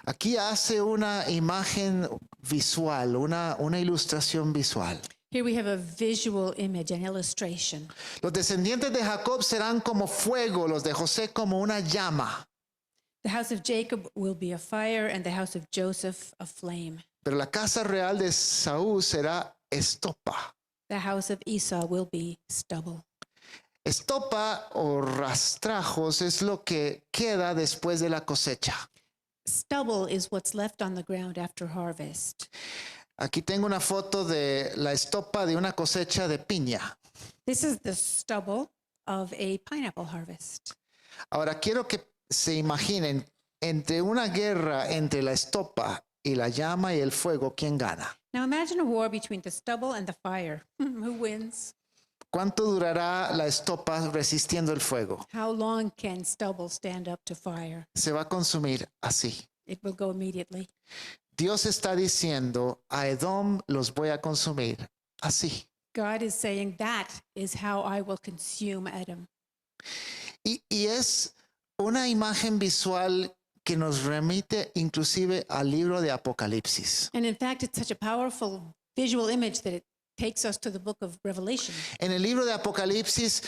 Aquí hace una imagen visual, una ilustración visual. Here we have a visual image, an illustration. Los descendientes de Jacob serán como fuego, los de José como una llama. The house of Jacob will be a fire, and the house of Joseph a flame. Pero la casa real de Saúl será estopa. The house of Esau will be stubble. Estopa o rastrajos es lo que queda después de la cosecha. Stubble is what's left on the ground after harvest. Aquí tengo una foto de la estopa de una cosecha de piña. This is the stubble of a pineapple harvest. Ahora quiero que se imaginen entre una guerra entre la estopa y la llama y el fuego, ¿quién gana? Now imagine a war between the stubble and the fire. Who wins? ¿Cuánto durará la estopa resistiendo el fuego? How long can stubble stand up to fire? Se va a consumir así. It will go immediately. Dios está diciendo, a Edom los voy a consumir así. God is saying that is how I will consume Edom. Y es una imagen visual que nos remite inclusive al libro de Apocalipsis. And in fact, it's such a powerful visual image that it takes us to the book of Revelation. En el libro de Apocalipsis,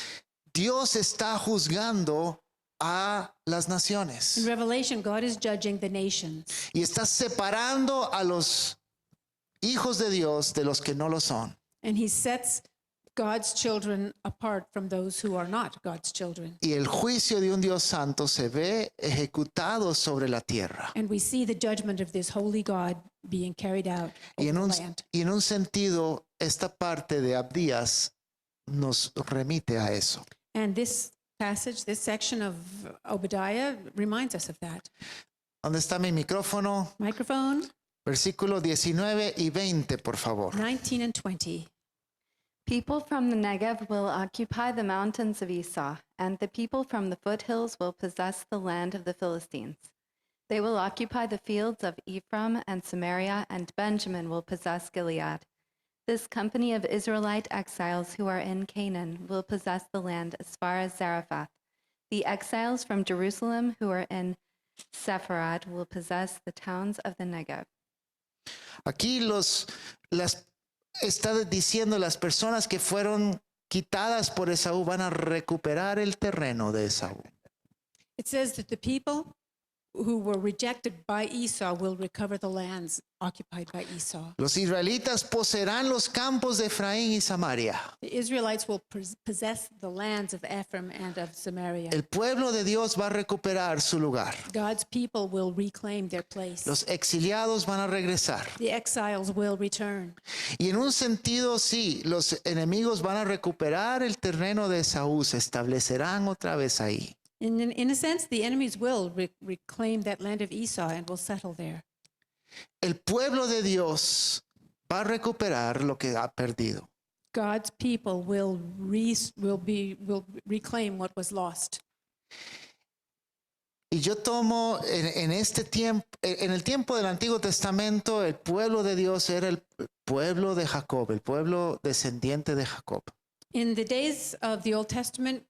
Dios está juzgando a las In naciones Revelation, God is judging the nations. y está separando a los hijos de Dios de los que no lo son. And he sets God's children apart from those who are not God's children. Y el juicio de un Dios santo se ve ejecutado sobre la tierra. And we see the judgment of this holy God being carried out Y over en the land. un sentido, esta parte de Abdías nos remite a eso. And this passage, this section of Obadiah reminds us of that. ¿Dónde está mi micrófono? Microphone Versículos 19 y 20, por favor. 19 and 20. People from the Negev will occupy the mountains of Esau, and the people from the foothills will possess the land of the Philistines. They will occupy the fields of Ephraim and Samaria, and Benjamin will possess Gilead. This company of Israelite exiles who are in Canaan will possess the land as far as Zarephath. The exiles from Jerusalem who are in Sepharad will possess the towns of the Negev. Aquí está diciendo las personas que fueron quitadas por Esaú van a recuperar el terreno de Esaú. It says that the people who were rejected by Esau will recover the lands occupied by Esau. Los israelitas poseerán los campos de Efraín y Samaria. The Israelites will possess the lands of Ephraim and of Samaria. El pueblo de Dios va a recuperar su lugar. God's people will reclaim their place. Los exiliados van a regresar. The exiles will return. Y en un sentido, sí, los enemigos van a recuperar el terreno de Esaú, se establecerán otra vez ahí. In a sense, the enemies will reclaim that land of Esau and will settle there. El pueblo de Dios va a recuperar lo que ha perdido. God's people will reclaim what was lost. Y yo tomo en este tiempo, en el tiempo del Antiguo Testamento, el pueblo de Dios era el pueblo de Jacob, el pueblo descendiente de Jacob. In the days of the Old Testament,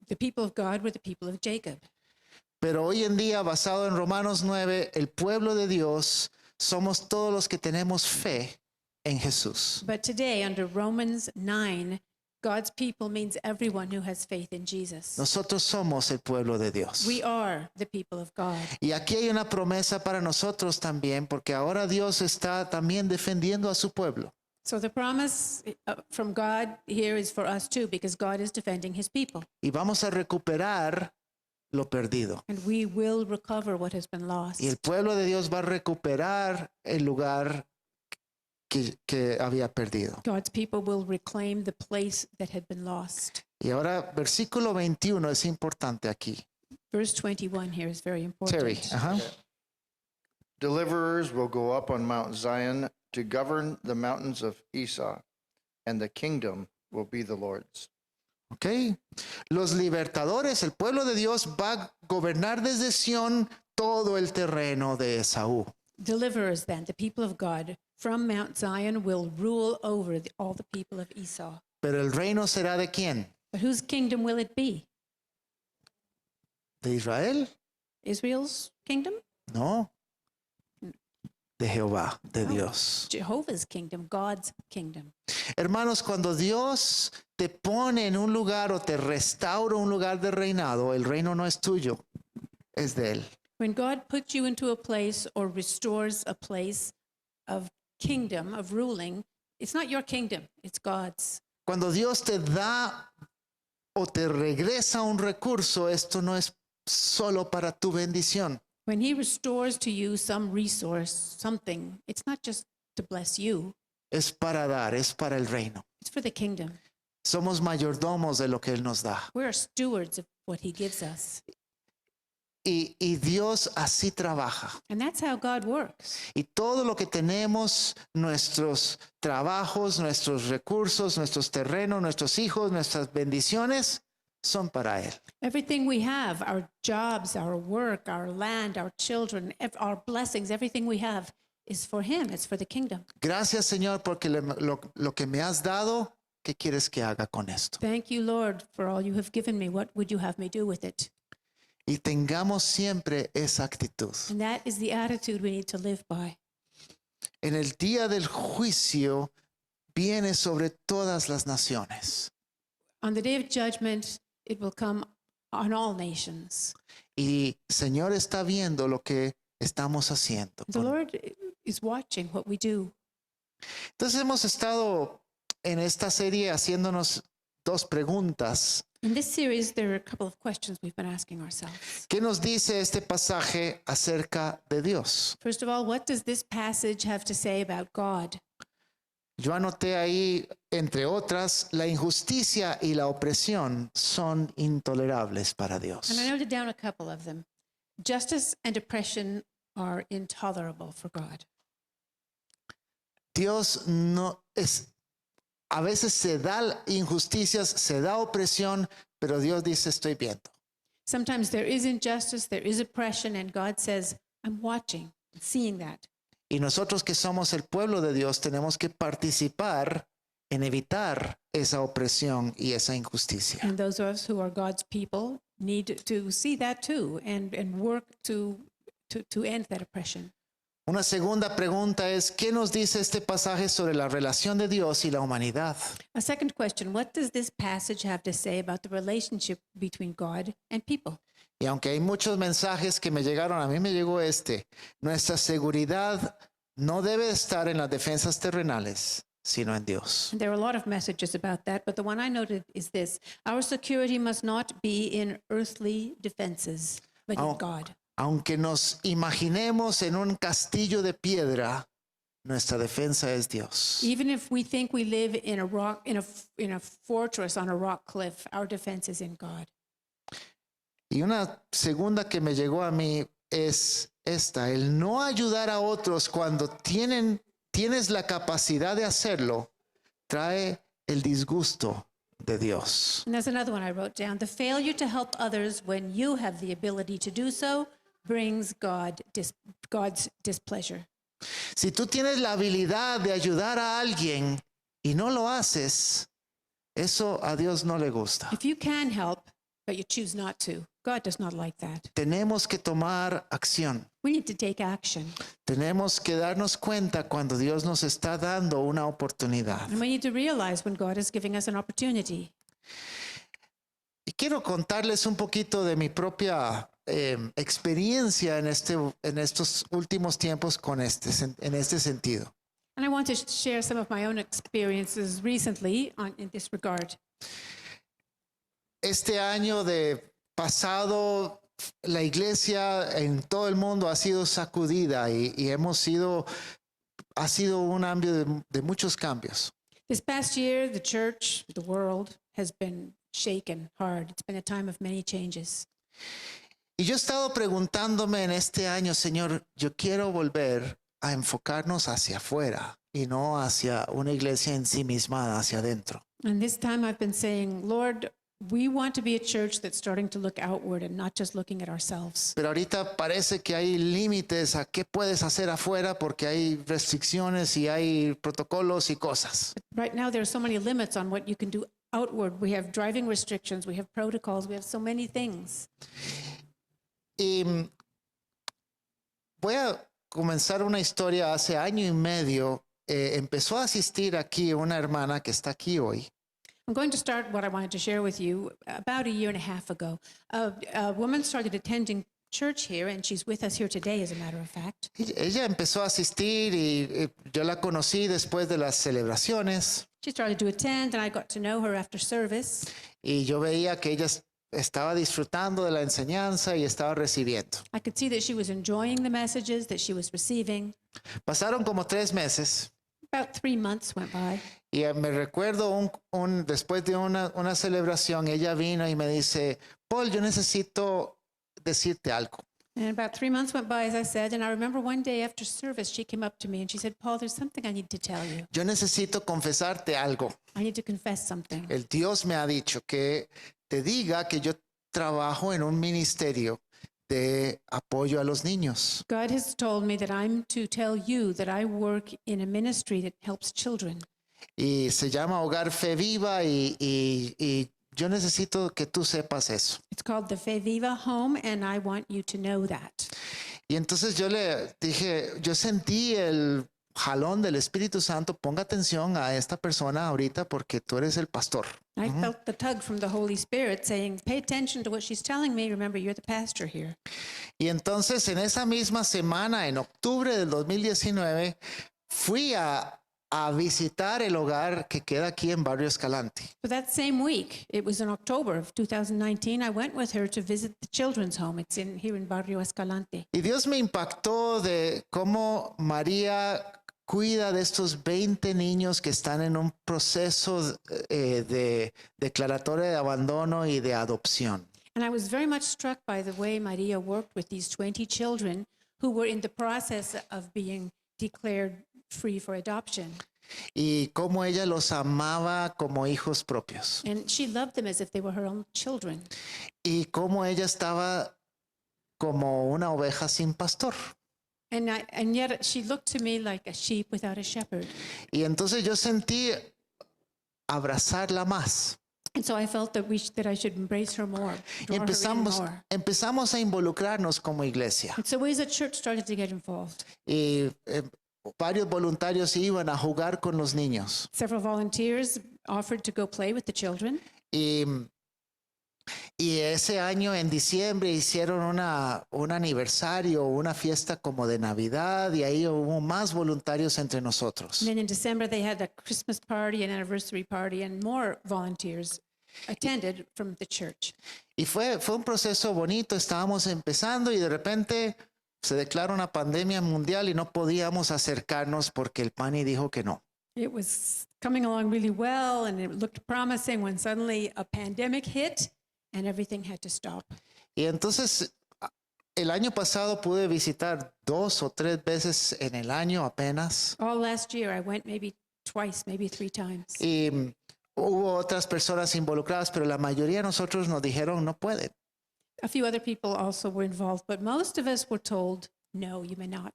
the people of God were the people of Jacob. Pero hoy en día, basado en Romanos 9, el pueblo de Dios somos todos los que tenemos fe en Jesús. But today, under Romans 9, God's people means everyone who has faith in Jesus. Nosotros somos el pueblo de Dios. We are the people of God. Y aquí hay una promesa para nosotros también, porque ahora Dios está también defendiendo a su pueblo. So the promise from God here is for us too, because God is defending his people. Y vamos a recuperar lo perdido. And we will recover what has been lost. Y el pueblo de Dios va a recuperar el lugar que había perdido. God's people will reclaim the place that had been lost. Y ahora, versículo 21 es importante aquí. Verse 21 here is very important. Terry, ajá. Deliverers will go up on Mount Zion to govern the mountains of Esau, and the kingdom will be the Lord's. Ok. Los libertadores, el pueblo de Dios va a gobernar desde Sión todo el terreno de Esaú. Deliverers then, the people of God, from Mount Zion will rule over all the people of Esau. Pero el reino será de quién? But whose kingdom will it be? ¿De Israel? Israel's kingdom? No. De Jehová, de No. Dios. Jehovah's kingdom, God's kingdom. Hermanos, cuando Dios te pone en un lugar o te restaura un lugar de reinado, el reino no es tuyo, es de Él. When God puts you into a place or restores a place of kingdom, of ruling, it's not your kingdom, it's God's. Cuando Dios te da o te regresa un recurso, esto no es solo para tu bendición. When he restores to you some resource, something, it's not just to bless you, Es para dar, es para el reino. it's for the kingdom. Somos mayordomos de lo que Él nos da. We're stewards of what he gives us. Y Dios así trabaja. And that's how God works. Y todo lo que tenemos, nuestros trabajos, nuestros recursos, nuestros terrenos, nuestros hijos, nuestras bendiciones, son para Él. Everything we have, our jobs, our work, our land, our children, our blessings, everything we have is for him. It's for the kingdom. Gracias, Señor, porque lo que me has dado, ¿qué quieres que haga con esto? Thank you, Lord, for all you have given me. What would you have me do with it? Y tengamos siempre esa actitud. And that is the attitude we need to live by. En el día del juicio viene sobre todas las naciones. On the day of judgment, it will come on all nations. Y Señor está viendo lo que estamos haciendo. The Lord is watching what we do. Entonces hemos estado en esta serie haciéndonos dos preguntas. In this series, there are a couple of questions we've been asking ourselves. ¿Qué nos dice este pasaje acerca de Dios? First of all, what does this passage have to say about God? Yo anoté ahí, entre otras, la injusticia y la opresión son intolerables para Dios. And I noted down a couple of them. Justice and oppression are intolerable for God. Dios no es, a veces se da injusticias, se da opresión, pero Dios dice, estoy viendo. Sometimes there is injustice, there is oppression, and God says, I'm watching, seeing that. Y nosotros que somos el pueblo de Dios tenemos que participar en evitar esa opresión y esa injusticia. And those of us who are God's people need to see that too and work to end that oppression. Una segunda pregunta es, ¿qué nos dice este pasaje sobre la relación de Dios y la humanidad? A second question, what does this passage have to say about the relationship between God and people? Y aunque hay muchos mensajes que me llegaron, a mí me llegó nuestra seguridad no debe estar en las defensas terrenales, sino en Dios. And there are a lot of messages about that, but the one I noted is this: our security must not be in earthly defenses, but in God. Aunque nos imaginemos en un castillo de piedra, nuestra defensa es Dios. Even if we think we live in a rock, in a fortress on a rock cliff, our defense is in God. Y una segunda que me llegó a mí es esta: el no ayudar a otros cuando tienes la capacidad de hacerlo, trae el disgusto de Dios. And there's another one I wrote down. The failure to help others when you have the ability to do so brings God's displeasure. Si tú tienes la habilidad de ayudar a alguien y no lo haces, eso a Dios no le gusta. If you can help, but you choose not to, God does not like that. Tenemos que tomar acción. We need to take action. Tenemos que darnos cuenta cuando Dios nos está dando una oportunidad. And we need to realize when God is giving us an opportunity. Y quiero contarles un poquito de mi propia experiencia en estos últimos tiempos en este sentido. And I want to share some of my own experiences recently in this regard. Este año de pasado, la iglesia en todo el mundo ha sido sacudida y ha sido un año de muchos cambios. This past year, the church, the world has been shaken hard. It's been a time of many changes. Y yo he estado preguntándome en este año, Señor, yo quiero volver a enfocarnos hacia afuera y no hacia una iglesia ensimismada hacia adentro. And this time I've been saying, Lord, we want to be a church that's starting to look outward and not just looking at ourselves. Pero ahorita parece que hay límites a qué puedes hacer afuera porque hay restricciones y hay protocolos y cosas. Right now, there are so many limits on what you can do outward. We have driving restrictions, we have protocols, we have so many things. Y voy a comenzar una historia. Hace año y medio empezó a asistir aquí una hermana que está aquí hoy. I'm going to start what I wanted to share with you. About a year and a half ago, a woman started attending church here, and she's with us here today, as a matter of fact. Ella empezó a asistir y yo la conocí después de las celebraciones. She started to attend, and I got to know her after service. Y yo veía que ella estaba disfrutando de la enseñanza y estaba recibiendo. I could see that she was enjoying the messages that she was receiving. Pasaron como 3 meses. About 3 months went by. Y me recuerdo después de una celebración, ella vino y me dice, Paul, yo necesito decirte algo. And about 3 months went by, as I said, and I remember one day after service, she came up to me and she said, Paul, there's something I need to tell you. Yo necesito confesarte algo. I need to confess something. El Dios me ha dicho que te diga que yo trabajo en un ministerio de apoyo a los niños. God has told me that I'm to tell you that I work in a ministry that helps children. Y se llama Hogar Fe Viva y yo necesito que tú sepas eso. It's called the Fe Viva Home, and I want you to know that. Y entonces yo le dije, yo sentí el jalón del Espíritu Santo, ponga atención a esta persona ahorita porque tú eres el pastor. I felt the tug from the Holy Spirit saying, pay attention to what she's telling me. Remember, you're the pastor here. Y entonces en esa misma semana, en octubre del 2019, fui a visitar el hogar que queda aquí en Barrio Escalante. But that same week, it was in October of 2019, I went with her to visit the children's home. It's here in Barrio Escalante. Y Dios me impactó de cómo María cuida de estos 20 niños que están en un proceso de declaratoria de abandono y de adopción. And I was very much struck by the way Maria worked with these 20 children who were in the process of being declared free for adoption. Y cómo ella los amaba como hijos propios. And she loved them as if they were her own children. Y cómo ella estaba como una oveja sin pastor. And yet she looked to me like a sheep without a shepherd. Y entonces yo sentí abrazarla más. And so I felt that I should embrace her more, Y draw her in more. empezamos a involucrarnos como iglesia. And so we as a church started to get involved. Y varios voluntarios iban a jugar con los niños. Several volunteers offered to go play with the children. Y ese año en diciembre hicieron un aniversario, una fiesta como de Navidad, y ahí hubo más voluntarios entre nosotros. And then in December they had a Christmas party, an anniversary party, and more volunteers attended from the church. Y fue un proceso bonito, estábamos empezando y de repente se declara una pandemia mundial y no podíamos acercarnos porque el PANI dijo que no. It was coming along really well and it looked promising when suddenly a pandemic hit and everything had to stop. Y entonces el año pasado pude visitar 2 o 3 veces en el año apenas. All last year I went maybe twice, maybe 3 times. Y hubo otras personas involucradas, pero la mayoría de nosotros nos dijeron no pueden. A few other people also were involved, but most of us were told, no, you may not.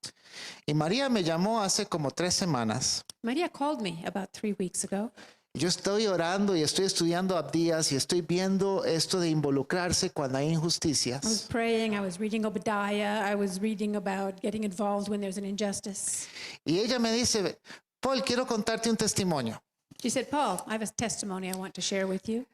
Y María me llamó hace como 3 semanas. Maria called me about 3 weeks ago. Yo estoy orando y estoy estudiando Abdías y estoy viendo esto de involucrarse cuando hay I was injusticias. praying, I was reading Obadiah, I was reading about getting involved when there's an injustice. Y ella me dice, Paul, quiero contarte un testimonio. She said, Paul, I have a testimony I want to share with you.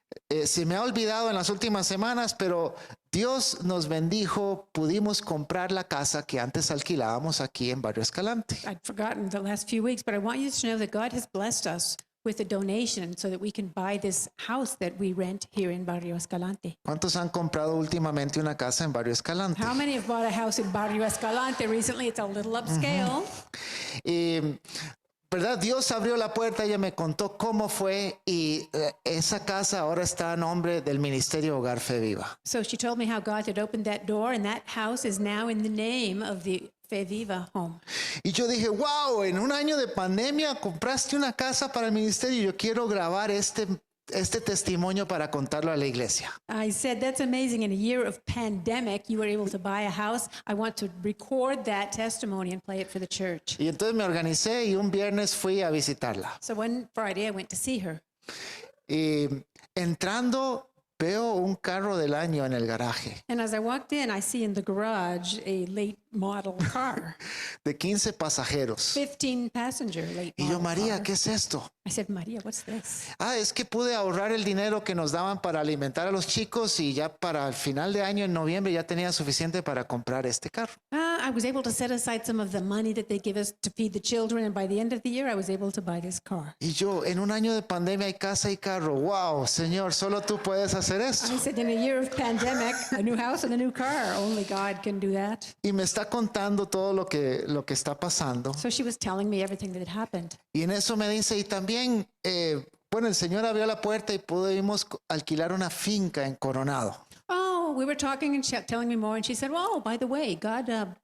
Se me ha olvidado en las últimas semanas, pero Dios nos bendijo, pudimos comprar la casa que antes alquilábamos aquí en Barrio Escalante. I'd forgotten the last few weeks, but I want you to know that God has blessed us with a donation so that we can buy this house that we rent here in Barrio Escalante. ¿Cuántos han comprado últimamente una casa en Barrio Escalante? How many have bought a house in Barrio Escalante recently? It's a little upscale. Y, ¿verdad? Dios abrió la puerta, ella me contó cómo fue y esa casa ahora está a nombre del Ministerio Hogar Fe Viva. So she told me how God had opened that door, and that house is now in the name of the Fe Viva home. Y yo dije, wow, en un año de pandemia compraste una casa para el ministerio. Yo quiero grabar este testimonio para contarlo a la iglesia. I said, that's amazing. In a year of pandemic, you were able to buy a house. I want to record that testimony and play it for the church. Y entonces me organicé y un viernes fui a visitarla. So one Friday, I went to see her. Y entrando, veo un carro del año en el garaje And as I walked in, I see in the garage a late model car, de 15 pasajeros. 15 passenger late Y yo, model María, car. ¿qué es esto? I said, Maria, what's this? Es que pude ahorrar el dinero que nos daban para alimentar a los chicos y ya para el final de año, en noviembre, ya tenía suficiente para comprar este carro. I was able to set aside some of the money that they give us to feed the children, and by the end of the year, I was able to buy this car. Y yo, en un año de pandemia hay casa y carro. Wow, Señor, solo tú puedes hacer esto. I said, in a year of pandemic, a new house and a new car, only God can do that. Y me está contando todo lo que está pasando. So she was telling me everything that had happened. Y en eso me dice, y también, bueno, el Señor abrió la puerta y pudimos alquilar una finca en Coronado. Oh, we were talking and telling me more, and she said, well, by the way, God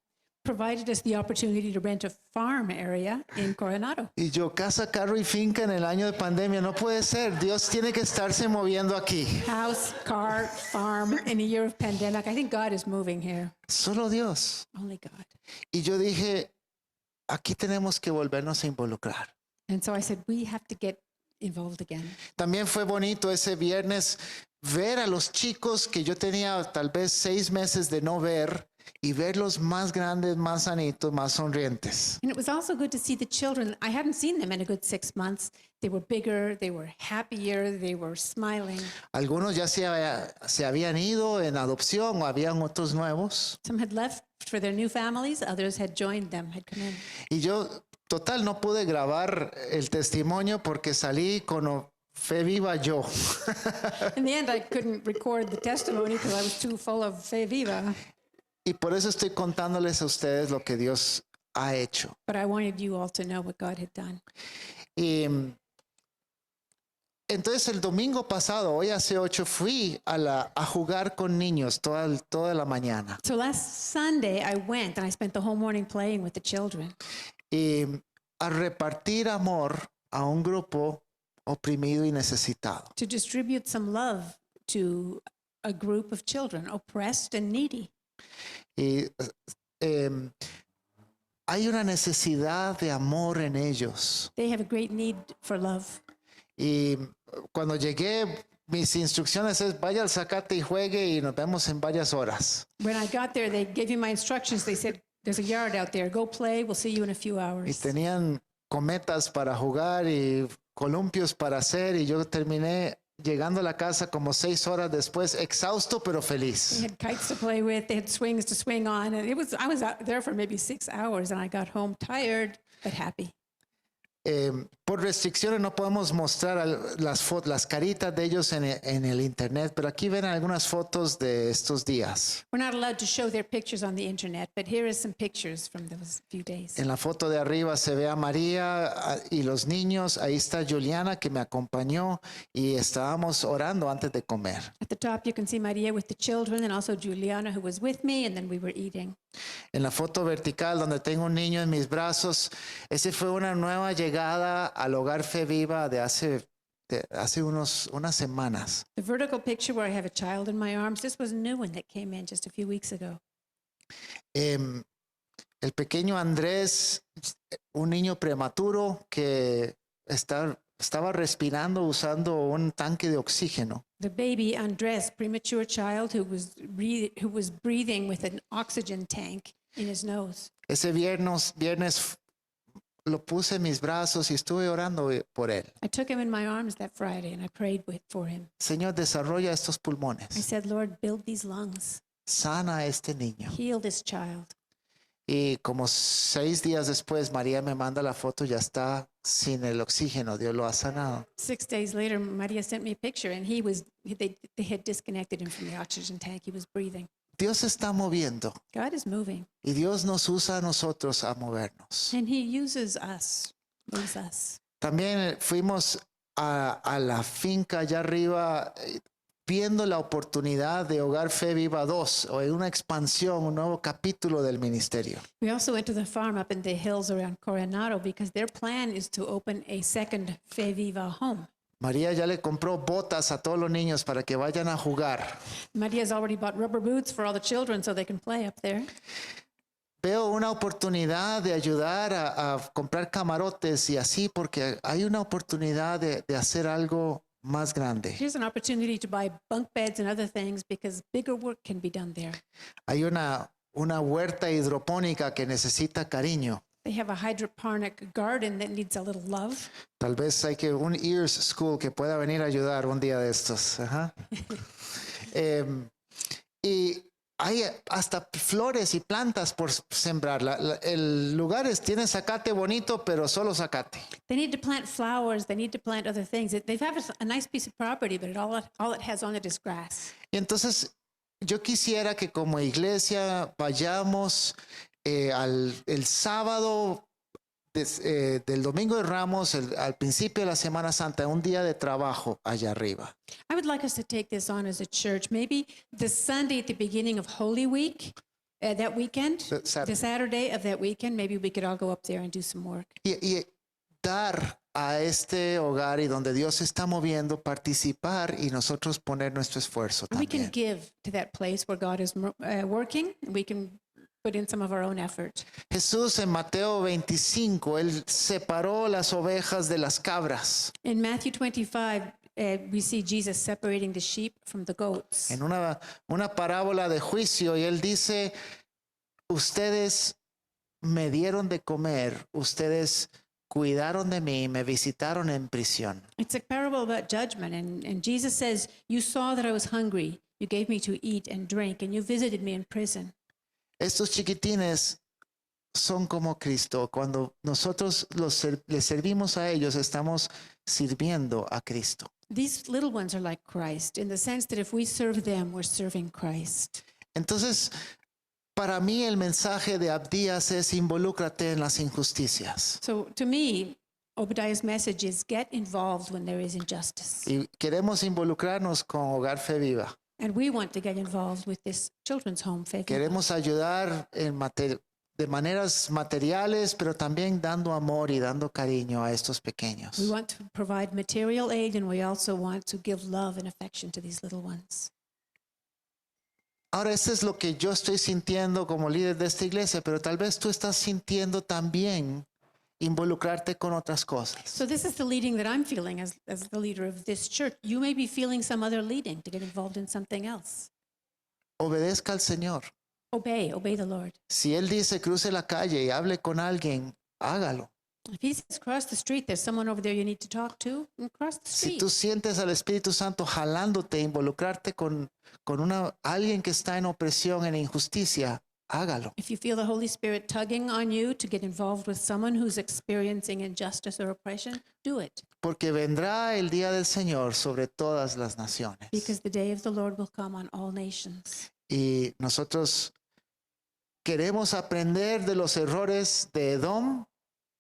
provided us the opportunity to rent a farm area in Coronado. Y yo, casa, carro y finca en el año de pandemia, no puede ser. Dios tiene que estarse moviendo aquí. House, car, farm in a year of pandemic. I think God is moving here. Solo Dios. Only God. Y yo dije, aquí tenemos que volvernos a involucrar. And so I said, we have to get involved again. También fue bonito ese viernes ver a los chicos que yo tenía tal vez 6 meses de no ver y verlos más grandes, más sanitos, más sonrientes. And it was also good to see the children. I hadn't seen them in a good 6 months. They were bigger, they were happier, they were smiling. Algunos ya se habían ido en adopción o habían otros nuevos. Some had left for their new families, others had joined them, had come in. Y yo, total, no pude grabar el testimonio porque salí con Fe Viva yo. In the end, I couldn't record the testimony because I was too full of Fe Viva. Y por eso estoy contándoles a ustedes lo que Dios ha hecho. But I wanted you all to know what God had done. Y entonces el domingo pasado, hoy hace 8, fui a jugar con niños toda la mañana. So last Sunday, I went and I spent the whole morning playing with the children. Y a repartir amor a un grupo oprimido y necesitado. To distribute some love to a group of children, oppressed and needy. Y hay una necesidad de amor en ellos. They have a great need for love. Y cuando llegué, mis instrucciones es vaya al zacate y juegue y nos vemos en varias horas. When I got there, they gave me my instructions. They said, there's a yard out there. Go play. We'll see you in a few Y hours. tenían cometas para jugar y columpios para hacer y yo terminé llegando a la casa como 6 horas después, exhausto pero They feliz. had kites to play with. They had swings to swing on. And I was out there for maybe 6 hours, and I got home tired but happy. Por restricciones no podemos mostrar las caritas de ellos en el internet, pero aquí ven algunas fotos de estos días. We're not allowed to show their pictures on the internet, but here is some pictures from those few days. En la foto de arriba se ve a María y los niños. Ahí está Juliana que me acompañó y estábamos orando antes de comer. At the top, you can see Maria with the children and also Juliana, who was with me, and then we were eating. En la foto vertical donde tengo un niño en mis brazos, esa fue una nueva llegada al hogar Fe Viva de hace unas semanas. The vertical picture where I have a child in my arms, this was a new one that came in just a few weeks ago. El pequeño Andrés, un niño prematuro que estaba respirando usando un tanque de oxígeno. The baby Andres, premature child who was breathing with an oxygen tank in his nose. Ese viernes lo puse en mis brazos y estuve orando por él. I took him in my arms that Friday and I prayed for him. Señor, desarrolla estos I pulmones. said, Lord, build these lungs, Sana a este niño. heal this child. Y como 6 días después, María me manda la foto, ya está sin el oxígeno. Dios lo ha sanado. 6 days later, Maria sent me a picture and they had disconnected him from the oxygen tank. He was breathing. Dios se está moviendo God is moving y Dios nos usa a nosotros a movernos. and he uses us, moves us. También fuimos a la finca allá arriba viendo la oportunidad de Hogar Fe Viva 2 o en una expansión, un nuevo capítulo del ministerio. We also went to the farm up in the hills around Coronado because their plan is to open a second Fe Viva home. María ya le compró botas a todos los niños para que vayan a jugar. Maria's already bought rubber boots for all the children so they can play up there. Veo una oportunidad de ayudar a comprar camarotes y así porque hay una oportunidad de hacer algo más grande. Here's an opportunity to buy bunk beds and other things because bigger work can be done there. Hay una huerta hidropónica que necesita cariño. They have a hydroponic garden that needs a little love. Tal vez hay que un Ears School que pueda venir a ayudar un día de estos. Ajá. Y hay hasta flores y plantas por sembrar. El lugar tiene zacate bonito, pero solo zacate. They need to plant flowers. They need to plant other things. They have a nice piece of property, but all it has on it is grass. Y entonces yo quisiera que como iglesia vayamos el sábado del Domingo de Ramos, al principio de la Semana Santa, un día de trabajo allá arriba. I would like us to take this on as a church. Maybe the Sunday at the beginning of Holy Week, that weekend, the Saturday of that weekend, maybe we could all go up there and do some work. Y dar a este hogar y donde Dios se está moviendo, participar y nosotros poner nuestro esfuerzo And we can también. give to that place where God is working. We can put in some of our own effort. Jesús en Mateo 25, él separó las ovejas de las cabras. In Matthew 25, we see Jesus separating the sheep from the goats. En una parábola de juicio y él dice, ustedes me dieron de comer, ustedes cuidaron de mí, me visitaron en prisión. It's a parable about judgment. And Jesus says, you saw that I was hungry. You gave me to eat and drink, and you visited me in prison. Estos chiquitines son como Cristo. Cuando nosotros les servimos a ellos, estamos sirviendo a Cristo. These little ones are like Christ in the sense that if we serve them, we're serving Christ. Entonces, para mí el mensaje de Abdías es involúcrate en las injusticias. So to me, Obadiah's message is get involved when there is injustice. Y queremos involucrarnos con Hogar Fe Viva. And we want to get involved with this children's home, Fe Viva. Queremos ayudar de maneras materiales, pero también dando amor y dando cariño a estos pequeños. We want to provide material aid, and we also want to give love and affection to these little ones. Ahora, esto es lo que yo estoy sintiendo como líder de esta iglesia, pero tal vez tú estás sintiendo también involucrarte con otras cosas. So this is the leading that I'm feeling as the leader of this church. You may be feeling some other leading to get involved in something else. Obedezca al Señor. Obey the Lord. Si Él dice cruce la calle y hable con alguien, hágalo. If he says cross the street, there's someone over there you need to talk to, and cross the Si street. tú sientes al Espíritu Santo jalándote, involucrarte con alguien que está en opresión, en injusticia, hágalo. If you feel the Holy Spirit tugging on you to get involved with someone who's experiencing injustice or oppression, do it. Porque vendrá el día del Señor sobre todas las naciones. Because the day of the Lord will come on all nations. Y nosotros queremos aprender de los errores de Edom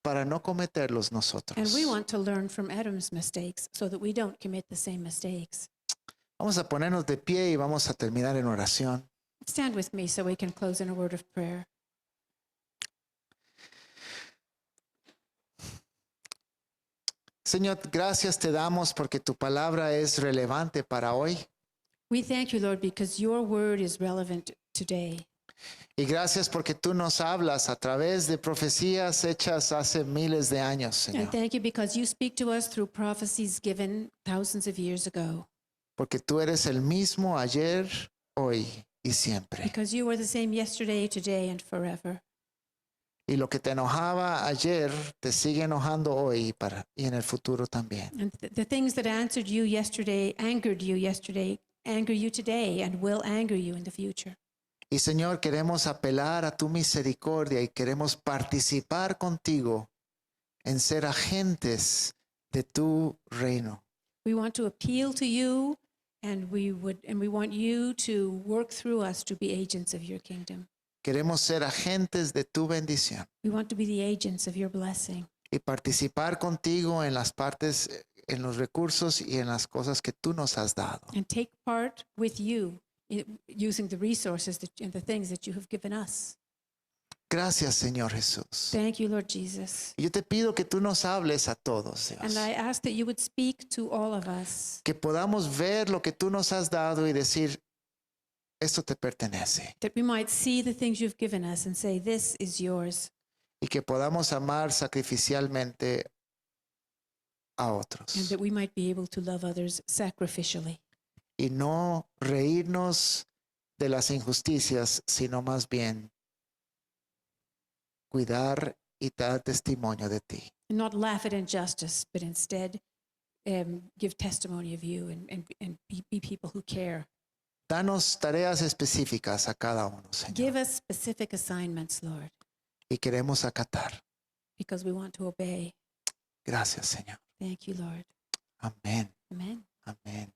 para no cometerlos nosotros. And we want to learn from Adam's mistakes so that we don't commit the same mistakes. Vamos a ponernos de pie y vamos a terminar en oración. Stand with me so we can close in a word of prayer. Señor, gracias te damos porque tu palabra es relevante para hoy. We thank you, Lord, because your word is relevant today. Y gracias porque tú nos hablas a través de profecías hechas hace miles de años, And Señor. thank you because you speak to us through prophecies given thousands of years ago. Porque tú eres el mismo ayer, hoy y siempre. Because you were the same yesterday, today, and forever. Y lo que te enojaba ayer te sigue enojando hoy y en el futuro también. And the things that angered you yesterday, anger you today, and will anger you in the future. Y Señor, queremos apelar a tu misericordia y queremos participar contigo en ser agentes de tu reino. We want to appeal to you, and we want you to work through us to be agents of your kingdom. Queremos ser agentes de tu bendición We want to be the agents of your blessing y participar contigo en las partes, en los recursos y en las cosas que tú nos has dado. and take part with you using the resources and the things that you have given us. Gracias, Señor Jesús. Thank you, Lord Jesus. Y yo te pido que tú nos hables a todos, And Dios. I ask that you would speak to all of us, Que podamos ver lo que tú nos has dado y decir, esto te pertenece. that we might see the things you've given us and say, this is yours, Y que podamos amar sacrificialmente a and otros. that we might be able to love others sacrificially Y no reírnos de las injusticias, sino más bien cuidar y dar testimonio de ti. and not laugh at injustice, but instead give testimony of you and be people who care. Danos tareas específicas a cada uno, Give Señor. us specific assignments, Lord, Y queremos acatar. because we want to obey. Gracias, Señor. Thank you, Lord. Amén. Amen. Amén.